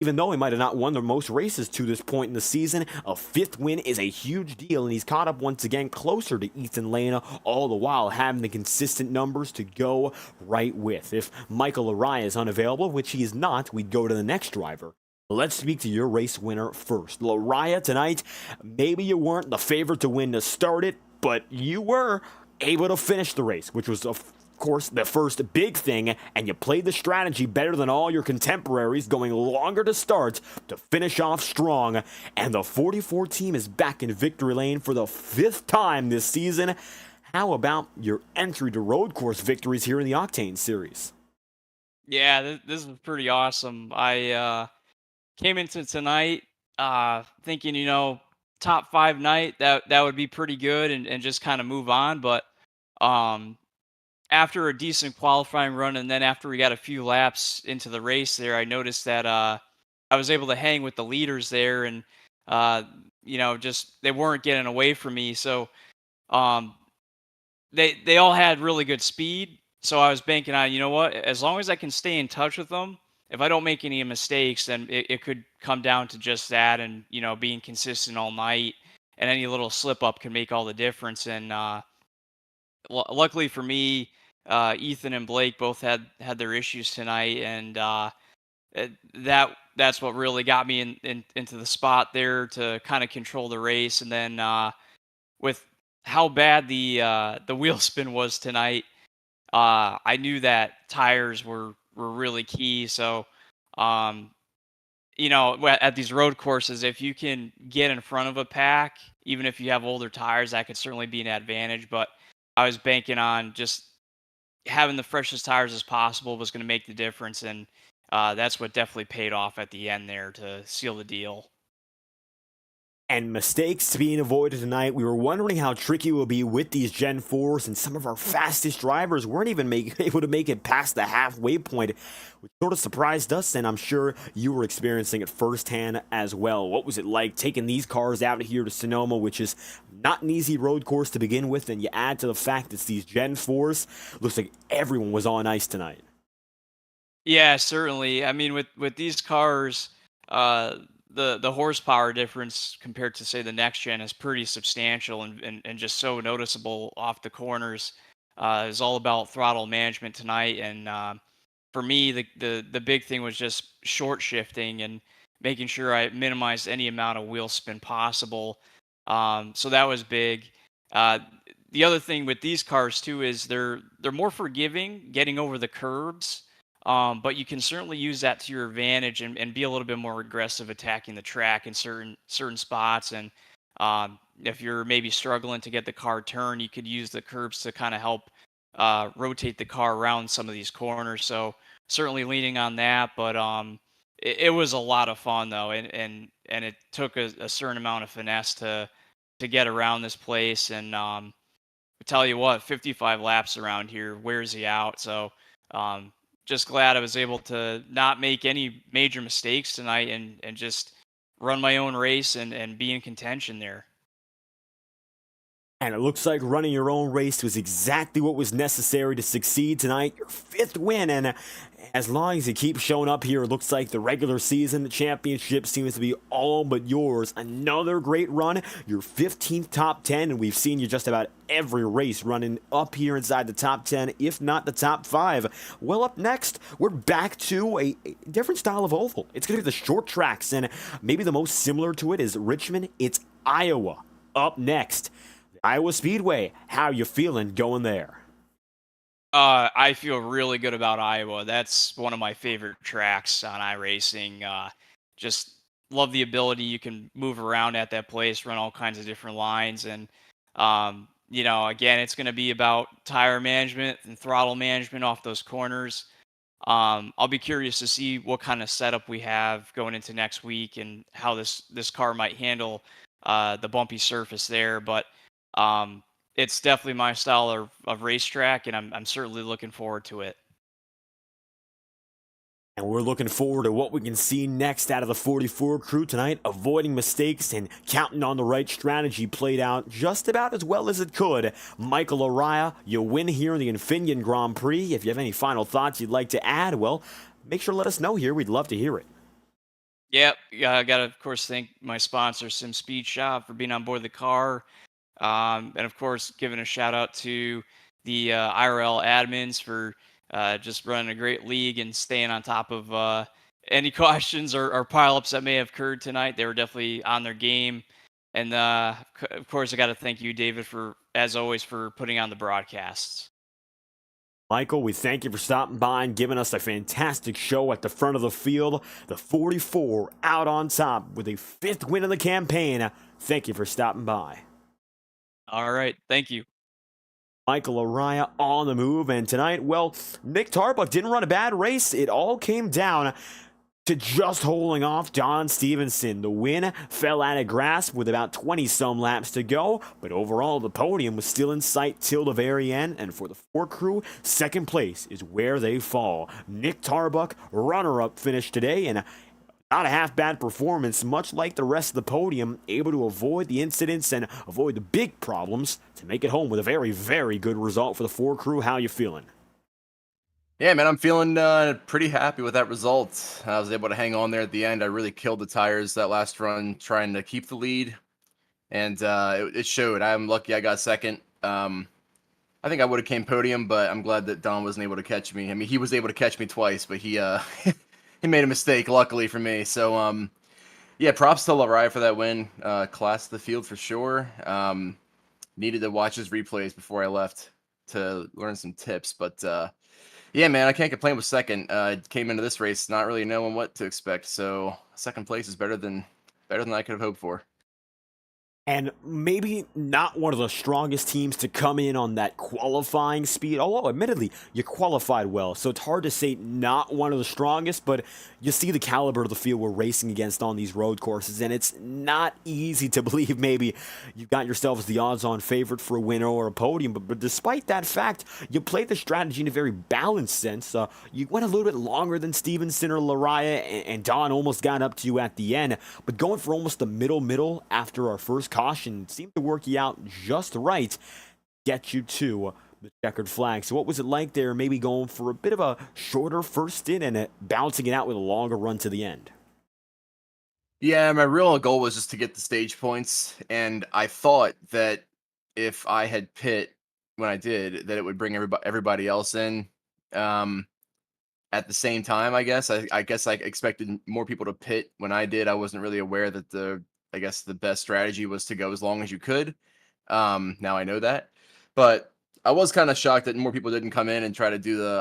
Even though he might have not won the most races to this point in the season, a 5th win is a huge deal, and he's caught up once again closer to Ethan Lana, all the while having the consistent numbers to go right with. If Michael Araya is unavailable, which he is not, we'd go to the next driver. Let's speak to your race winner first. Araya tonight, maybe you weren't the favorite to win to start it, but you were able to finish the race, which was of course the first big thing, and you played the strategy better than all your contemporaries, going longer to start to finish off strong, and the 44 team is back in victory lane for the 5th time this season. How about your entry to road course victories here in the Octane Series? Yeah, this is pretty awesome. I came into tonight thinking, top 5 night that would be pretty good and just kind of move on. But um, after a decent qualifying run and then after we got a few laps into the race there, I noticed that I was able to hang with the leaders there and uh, just they weren't getting away from me. So um, they all had really good speed, so I was banking on, you know what? As long as I can stay in touch with them, if I don't make any mistakes, then it could come down to just that, and being consistent all night, and any little slip up can make all the difference. And luckily for me, Ethan and Blake both had their issues tonight, and that's what really got me into the spot there to kind of control the race. And then with how bad the wheel spin was tonight, I knew that tires were really key. So, um, at these road courses, if you can get in front of a pack, even if you have older tires, that could certainly be an advantage. But I was banking on just having the freshest tires as possible was going to make the difference, and that's what definitely paid off at the end there to seal the deal. And mistakes being avoided tonight. We were wondering how tricky it will be with these Gen 4s, and some of our fastest drivers weren't even able to make it past the halfway point, which sort of surprised us, and I'm sure you were experiencing it firsthand as well. What was it like taking these cars out here to Sonoma, which is not an easy road course to begin with, and you add to the fact it's these Gen 4s, looks like everyone was on ice tonight. Yeah, certainly. I mean, with these cars, the horsepower difference compared to say the next gen is pretty substantial and just so noticeable off the corners. It's all about throttle management tonight, and for me, the big thing was just short shifting and making sure I minimized any amount of wheel spin possible. So that was big. Uh, the other thing with these cars too is they're more forgiving getting over the curbs, but you can certainly use that to your advantage and be a little bit more aggressive attacking the track in certain spots. And if you're maybe struggling to get the car turned, you could use the curbs to kind of help rotate the car around some of these corners. So certainly leaning on that, but it was a lot of fun though, and it took a certain amount of finesse to get around this place. And I tell you what, 55 laps around here wears you out. So um, just glad I was able to not make any major mistakes tonight and just run my own race and be in contention there. And it looks like running your own race was exactly what was necessary to succeed tonight. Your 5th win, and as long as you keep showing up here, it looks like the regular season, the championship seems to be all but yours. Another great run, your 15th top 10, and we've seen you just about every race running up here inside the top 10, if not the top 5. Well, up next, we're back to a different style of oval. It's going to be the short tracks, and maybe the most similar to it is Richmond. It's Iowa. Up next, Iowa Speedway. How you feeling going there? I feel really good about Iowa. That's one of my favorite tracks on iRacing. Just love the ability you can move around at that place, run all kinds of different lines, and again, it's going to be about tire management and throttle management off those corners. I'll be curious to see what kind of setup we have going into next week and how this car might handle the bumpy surface there. But it's definitely my style of racetrack, and I'm certainly looking forward to it. And we're looking forward to what we can see next out of the 44 crew tonight, avoiding mistakes and counting on the right strategy played out just about as well as it could. Michael Araya, you win here in the Infineon Grand Prix. If you have any final thoughts you'd like to add, well, make sure to let us know here. We'd love to hear it. Yep, I got to, of course, thank my sponsor, Sim Speed Shop, for being on board the car. And, of course, giving a shout out to the IRL admins for just running a great league and staying on top of any questions or pileups that may have occurred tonight. They were definitely on their game. And, of course, I got to thank you, David, for, as always, for putting on the broadcasts. Michael, we thank you for stopping by and giving us a fantastic show at the front of the field. The 44 out on top with a 5th win in the campaign. Thank you for stopping by. All right. Thank you. Michael Araya on the move, and tonight, well, Nick Tarbuck didn't run a bad race. It all came down to just holding off Don Stevenson. The win fell out of grasp with about 20-some laps to go, but overall the podium was still in sight till the very end, and for the 4 crew, 2nd place is where they fall. Nick Tarbuck, runner-up finish today, and not a half-bad performance, much like the rest of the podium, able to avoid the incidents and avoid the big problems to make it home with a very, very good result for the 4 crew. How you feeling? Yeah, man, I'm feeling pretty happy with that result. I was able to hang on there at the end. I really killed the tires that last run trying to keep the lead, and it showed. I'm lucky I got 2nd. I think I would have came podium, but I'm glad that Don wasn't able to catch me. I mean, he was able to catch me twice, but he he made a mistake, luckily for me. So, yeah, props to Larry for that win. Class of the field for sure. Needed to watch his replays before I left to learn some tips. But, yeah, man, I can't complain with 2nd. Came into this race not really knowing what to expect. So 2nd place is better than I could have hoped for. And maybe not one of the strongest teams to come in on that qualifying speed, although admittedly you qualified well, so it's hard to say not one of the strongest, but you see the caliber of the field we're racing against on these road courses, and it's not easy to believe maybe you've got yourself as the odds-on favorite for a win or a podium, but despite that fact, you played the strategy in a very balanced sense. You went a little bit longer than Stevenson or Laraya, and Don almost got up to you at the end, but going for almost the middle after our first caution seemed to work you out just right, get you to the checkered flag. So what was it like there, maybe going for a bit of a shorter first stint and balancing it out with a longer run to the end? Yeah, my real goal was just to get the stage points, and I thought that if I had pit when I did, that it would bring everybody else in. At the same time, I guess. I guess I expected more people to pit when I did. I wasn't really aware that the best strategy was to go as long as you could. Now I know that, but I was kind of shocked that more people didn't come in and try to do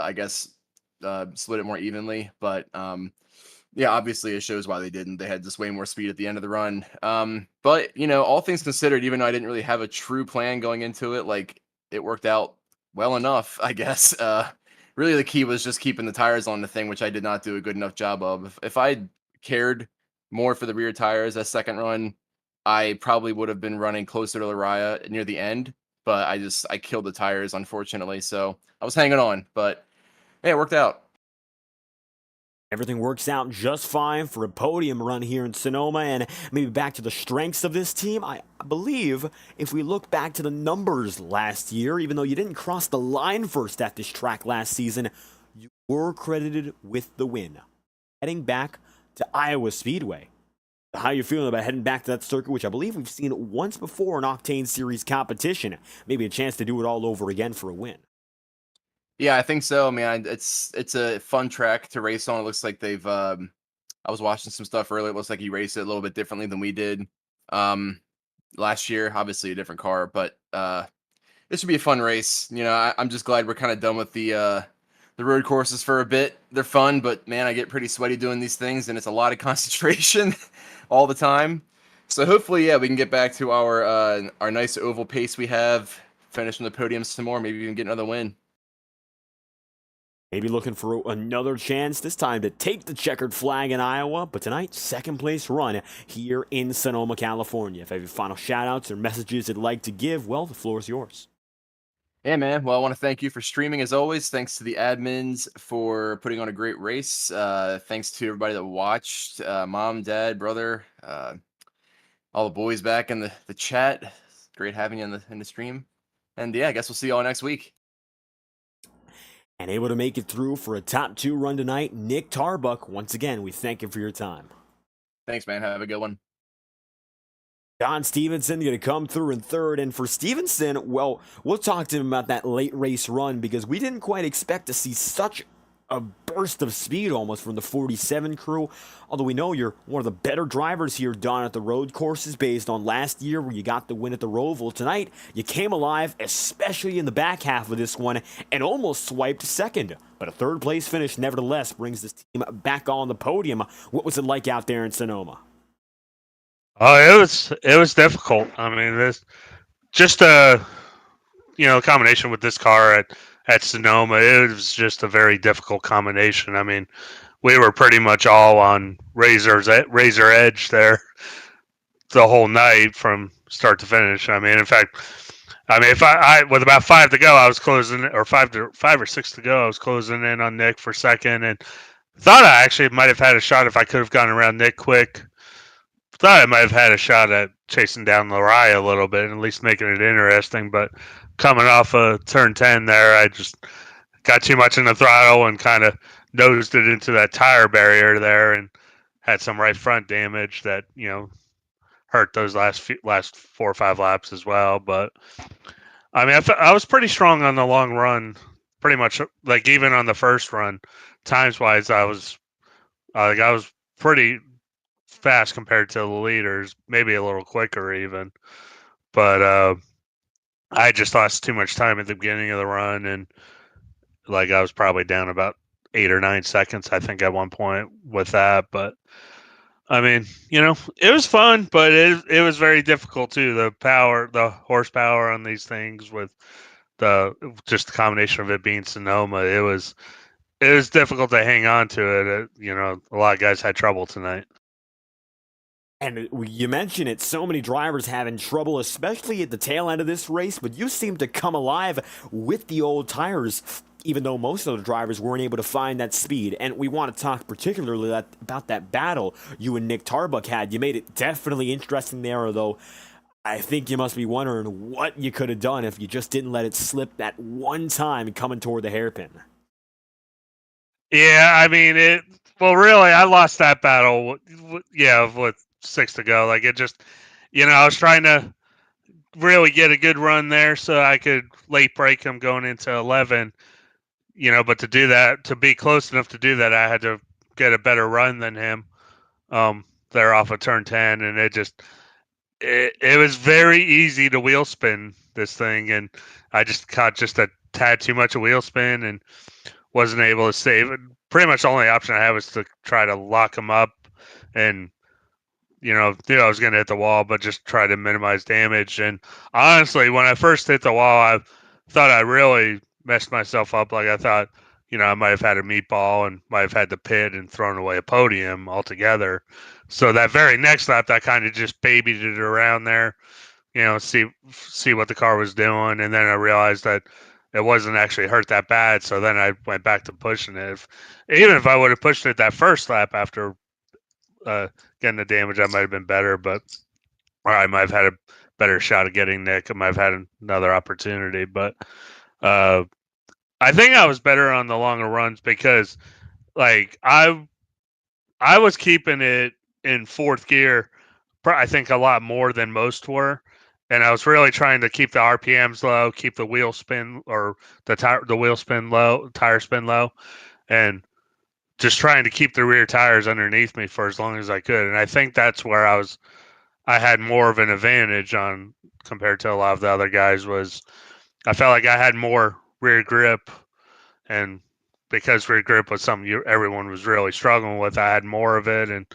split it more evenly. But yeah, obviously it shows why they didn't. They had just way more speed at the end of the run. But all things considered, even though I didn't really have a true plan going into it, like it worked out well enough, I guess. Really, the key was just keeping the tires on the thing, which I did not do a good enough job of. If I cared more for the rear tires that 2nd run, I probably would have been running closer to Laraya near the end. But I killed the tires, unfortunately. So I was hanging on, but yeah, it worked out. Everything works out just fine for a podium run here in Sonoma, and maybe back to the strengths of this team. I believe if we look back to the numbers last year, even though you didn't cross the line first at this track last season, you were credited with the win. Heading back to Iowa Speedway. How you feeling about heading back to that circuit, which I believe we've seen once before in Octane Series competition? Maybe a chance to do it all over again for a win. Yeah, I think so. I mean, it's a fun track to race on. It looks like they've I was watching some stuff earlier. It looks like he raced it a little bit differently than we did last year. Obviously a different car, but this should be a fun race. You know, I'm just glad we're kind of done with the road courses for a bit. They're fun, but man, I get pretty sweaty doing these things, and it's a lot of concentration all the time. So hopefully, yeah, we can get back to our nice oval pace we have, finish on the podium some more, maybe even get another win. Maybe looking for another chance, this time to take the checkered flag in Iowa, but tonight, second place run here in Sonoma, California. If you have any final shout-outs or messages you'd like to give, well, the floor is yours. Yeah, man. Well, I want to thank you for streaming as always. Thanks to the admins for putting on a great race. Thanks to everybody that watched, mom, dad, brother, all the boys back in the chat. Great having you in the stream. And yeah, I guess we'll see you all next week. And able to make it through for a top 2 run tonight, Nick Tarbuck. Once again, we thank you for your time. Thanks, man. Have a good one. John Stevenson going to come through in third. And for Stevenson, well, we'll talk to him about that late race run because we didn't quite expect to see such a burst of speed almost from the 47 crew. Although we know you're one of the better drivers here, Don, at the road courses based on last year where you got the win at the Roval. Tonight, you came alive, especially in the back half of this one, and almost swiped second. But a third place finish nevertheless brings this team back on the podium. What was it like out there in Sonoma? Oh, it was difficult. I mean, this just combination with this car at Sonoma. It was just a very difficult combination. I mean, we were pretty much all on razor edge there the whole night from start to finish. I mean, in fact, if I with about 5 to go, I was closing, or 5 or 6 to go, I was closing in on Nick for second, and thought I actually might have had a shot if I could have gone around Nick quick. Thought I might have had a shot at chasing down Lariah a little bit, and at least making it interesting. But coming off of turn 10 there, I just got too much in the throttle and kind of nosed it into that tire barrier there, and had some right front damage that hurt those last 4 or 5 laps as well. But I mean, I was pretty strong on the long run, pretty much. Like even on the first run, times wise, I was pretty fast compared to the leaders, maybe a little quicker even. But I just lost too much time at the beginning of the run, and like I was probably down about 8 or 9 seconds, I think, at one point with that. But I mean, it was fun, but it was very difficult too. The horsepower on these things with just the combination of it being Sonoma, it was difficult to hang on to it. A lot of guys had trouble tonight. And you mentioned it, so many drivers having trouble, especially at the tail end of this race, but you seem to come alive with the old tires, even though most of the drivers weren't able to find that speed. And we want to talk particularly about that battle you and Nick Tarbuck had. You made it definitely interesting there, although I think you must be wondering what you could have done if you just didn't let it slip that one time coming toward the hairpin. Yeah, I mean, really, I lost that battle, with 6 to go. Like, it just, I was trying to really get a good run there so I could late break him going into 11, but to do that, to be close enough to do that, I had to get a better run than him there off of turn 10, and it was very easy to wheel spin this thing, and I just caught just a tad too much of wheel spin and wasn't able to save it. Pretty much the only option I had was to try to lock him up and I was going to hit the wall, but just try to minimize damage. And honestly, when I first hit the wall, I thought I really messed myself up. Like, I thought, I might have had a meatball and might have had the pit and thrown away a podium altogether. So that very next lap, I kind of just babied it around there, see what the car was doing. And then I realized that it wasn't actually hurt that bad. So then I went back to pushing it. Even if I would have pushed it that first lap after getting the damage, I might have been better. But or I might have had a better shot at getting Nick. I might have had another opportunity. But I think I was better on the longer runs because, like, I was keeping it in fourth gear, I think a lot more than most were, and I was really trying to keep the RPMs low, keep the wheel spin or the wheel spin low, tire spin low, and just trying to keep the rear tires underneath me for as long as I could. And I think that's where I had more of an advantage on compared to a lot of the other guys. Was I felt like I had more rear grip, and because rear grip was something everyone was really struggling with, I had more of it, and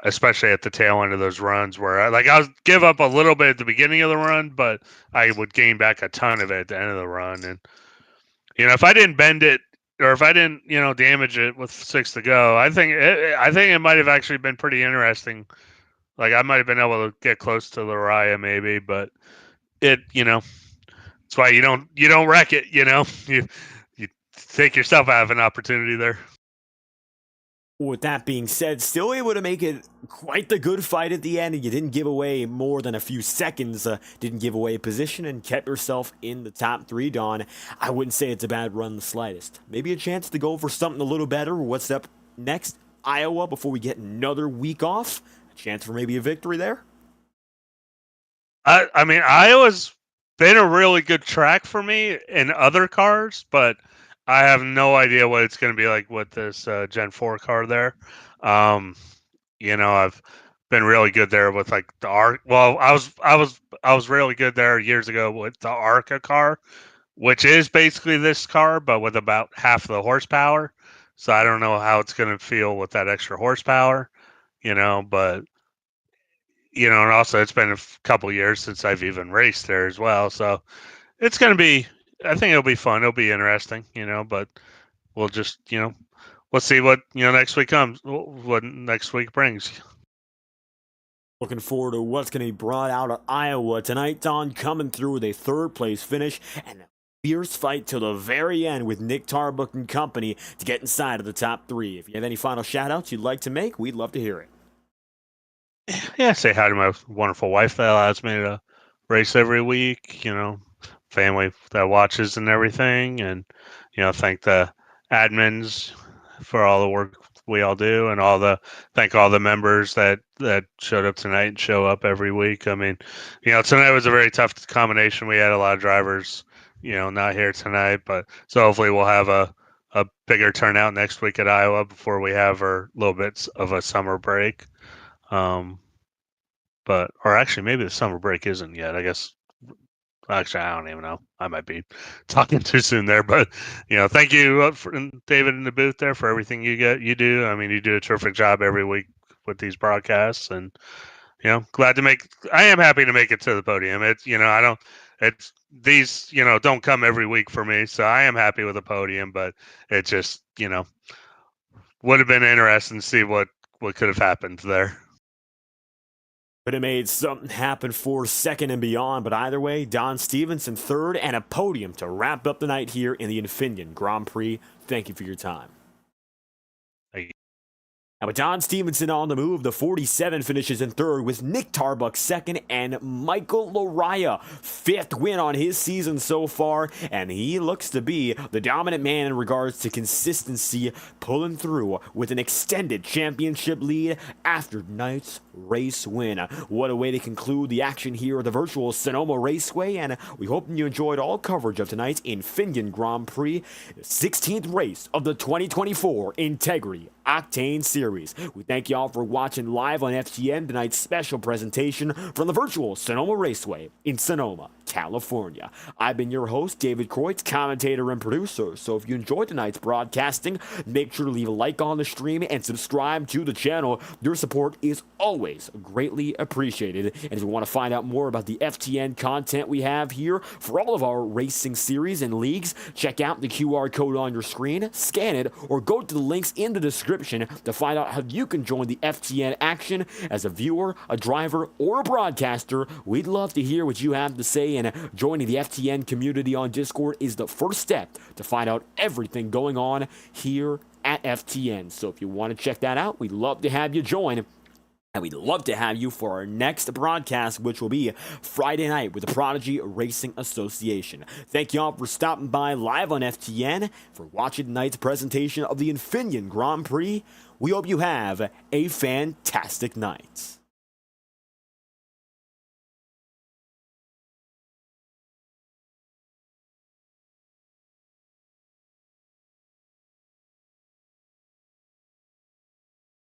especially at the tail end of those runs where I would give up a little bit at the beginning of the run, but I would gain back a ton of it at the end of the run. And if I didn't bend it or if I didn't damage it with 6 to go, I think it might have actually been pretty interesting. Like I might have been able to get close to Lariah maybe, but it's why you don't wreck it. You take yourself out of an opportunity there. With that being said, still able to make it quite the good fight at the end, and you didn't give away more than a few seconds, didn't give away a position, and kept yourself in the top 3, Don. I wouldn't say it's a bad run in the slightest. Maybe a chance to go for something a little better. What's up next? Iowa, before we get another week off. A chance for maybe a victory there? I mean, Iowa's been a really good track for me in other cars, but I have no idea what it's going to be like with this Gen 4 car there. I've been really good there with like the ARC. Well, I was really good there years ago with the ARCA car, which is basically this car, but with about half the horsepower. So I don't know how it's going to feel with that extra horsepower, but and also it's been a couple years since I've even raced there as well. So it's going to be, I think it'll be fun. It'll be interesting, but we'll just, we'll see what, next week comes, what next week brings. Looking forward to what's going to be brought out of Iowa tonight. Don coming through with a 3rd place finish and a fierce fight till the very end with Nick Tarbuck and company to get inside of the top 3. If you have any final shout outs you'd like to make, we'd love to hear it. Yeah, say hi to my wonderful wife that allows me to race every week, family that watches and everything, and thank the admins for all the work we all do, and thank all the members that showed up tonight and show up every week. I mean, tonight was a very tough combination. We had a lot of drivers not here tonight, but so hopefully we'll have a bigger turnout next week at Iowa before we have our little bits of a summer break. Or actually maybe the summer break isn't yet. I guess actually I don't even know. I might be talking too soon there, but thank you David in the booth there for everything you do. I mean, you do a terrific job every week with these broadcasts, and I am happy to make it to the podium. It's these don't come every week for me, so I am happy with the podium, but it just would have been interesting to see what could have happened there. Could have made something happen for 2nd and beyond, but either way, Don Stevenson 3rd and a podium to wrap up the night here in the Infineon Grand Prix. Thank you for your time. Thank you. Now with Don Stevenson on the move, the 47 finishes in 3rd with Nick Tarbuck 2nd and Michael Lariah 5th win on his season so far, and he looks to be the dominant man in regards to consistency, pulling through with an extended championship lead after tonight's race win. What a way to conclude the action here at the virtual Sonoma Raceway, and we hope you enjoyed all coverage of tonight's Infineon Grand Prix, 16th race of the 2024 Integrity Octane Series. We thank you all for watching live on FTN tonight's special presentation from the virtual Sonoma Raceway in Sonoma, California. I've been your host, David Kreutz, commentator and producer. So if you enjoyed tonight's broadcasting, make sure to leave a like on the stream and subscribe to the channel. Your support is always greatly appreciated. And if you want to find out more about the FTN content we have here for all of our racing series and leagues, check out the QR code on your screen, scan it, or go to the links in the description description to find out how you can join the FTN action as a viewer, a driver, or a broadcaster. We'd love to hear what you have to say, and joining the FTN community on Discord is the first step to find out everything going on here at FTN. So if you want to check that out, we'd love to have you join. And we'd love to have you for our next broadcast, which will be Friday night with the Prodigy Racing Association. Thank y'all for stopping by live on FTN, for watching tonight's presentation of the Infineon Grand Prix. We hope you have a fantastic night.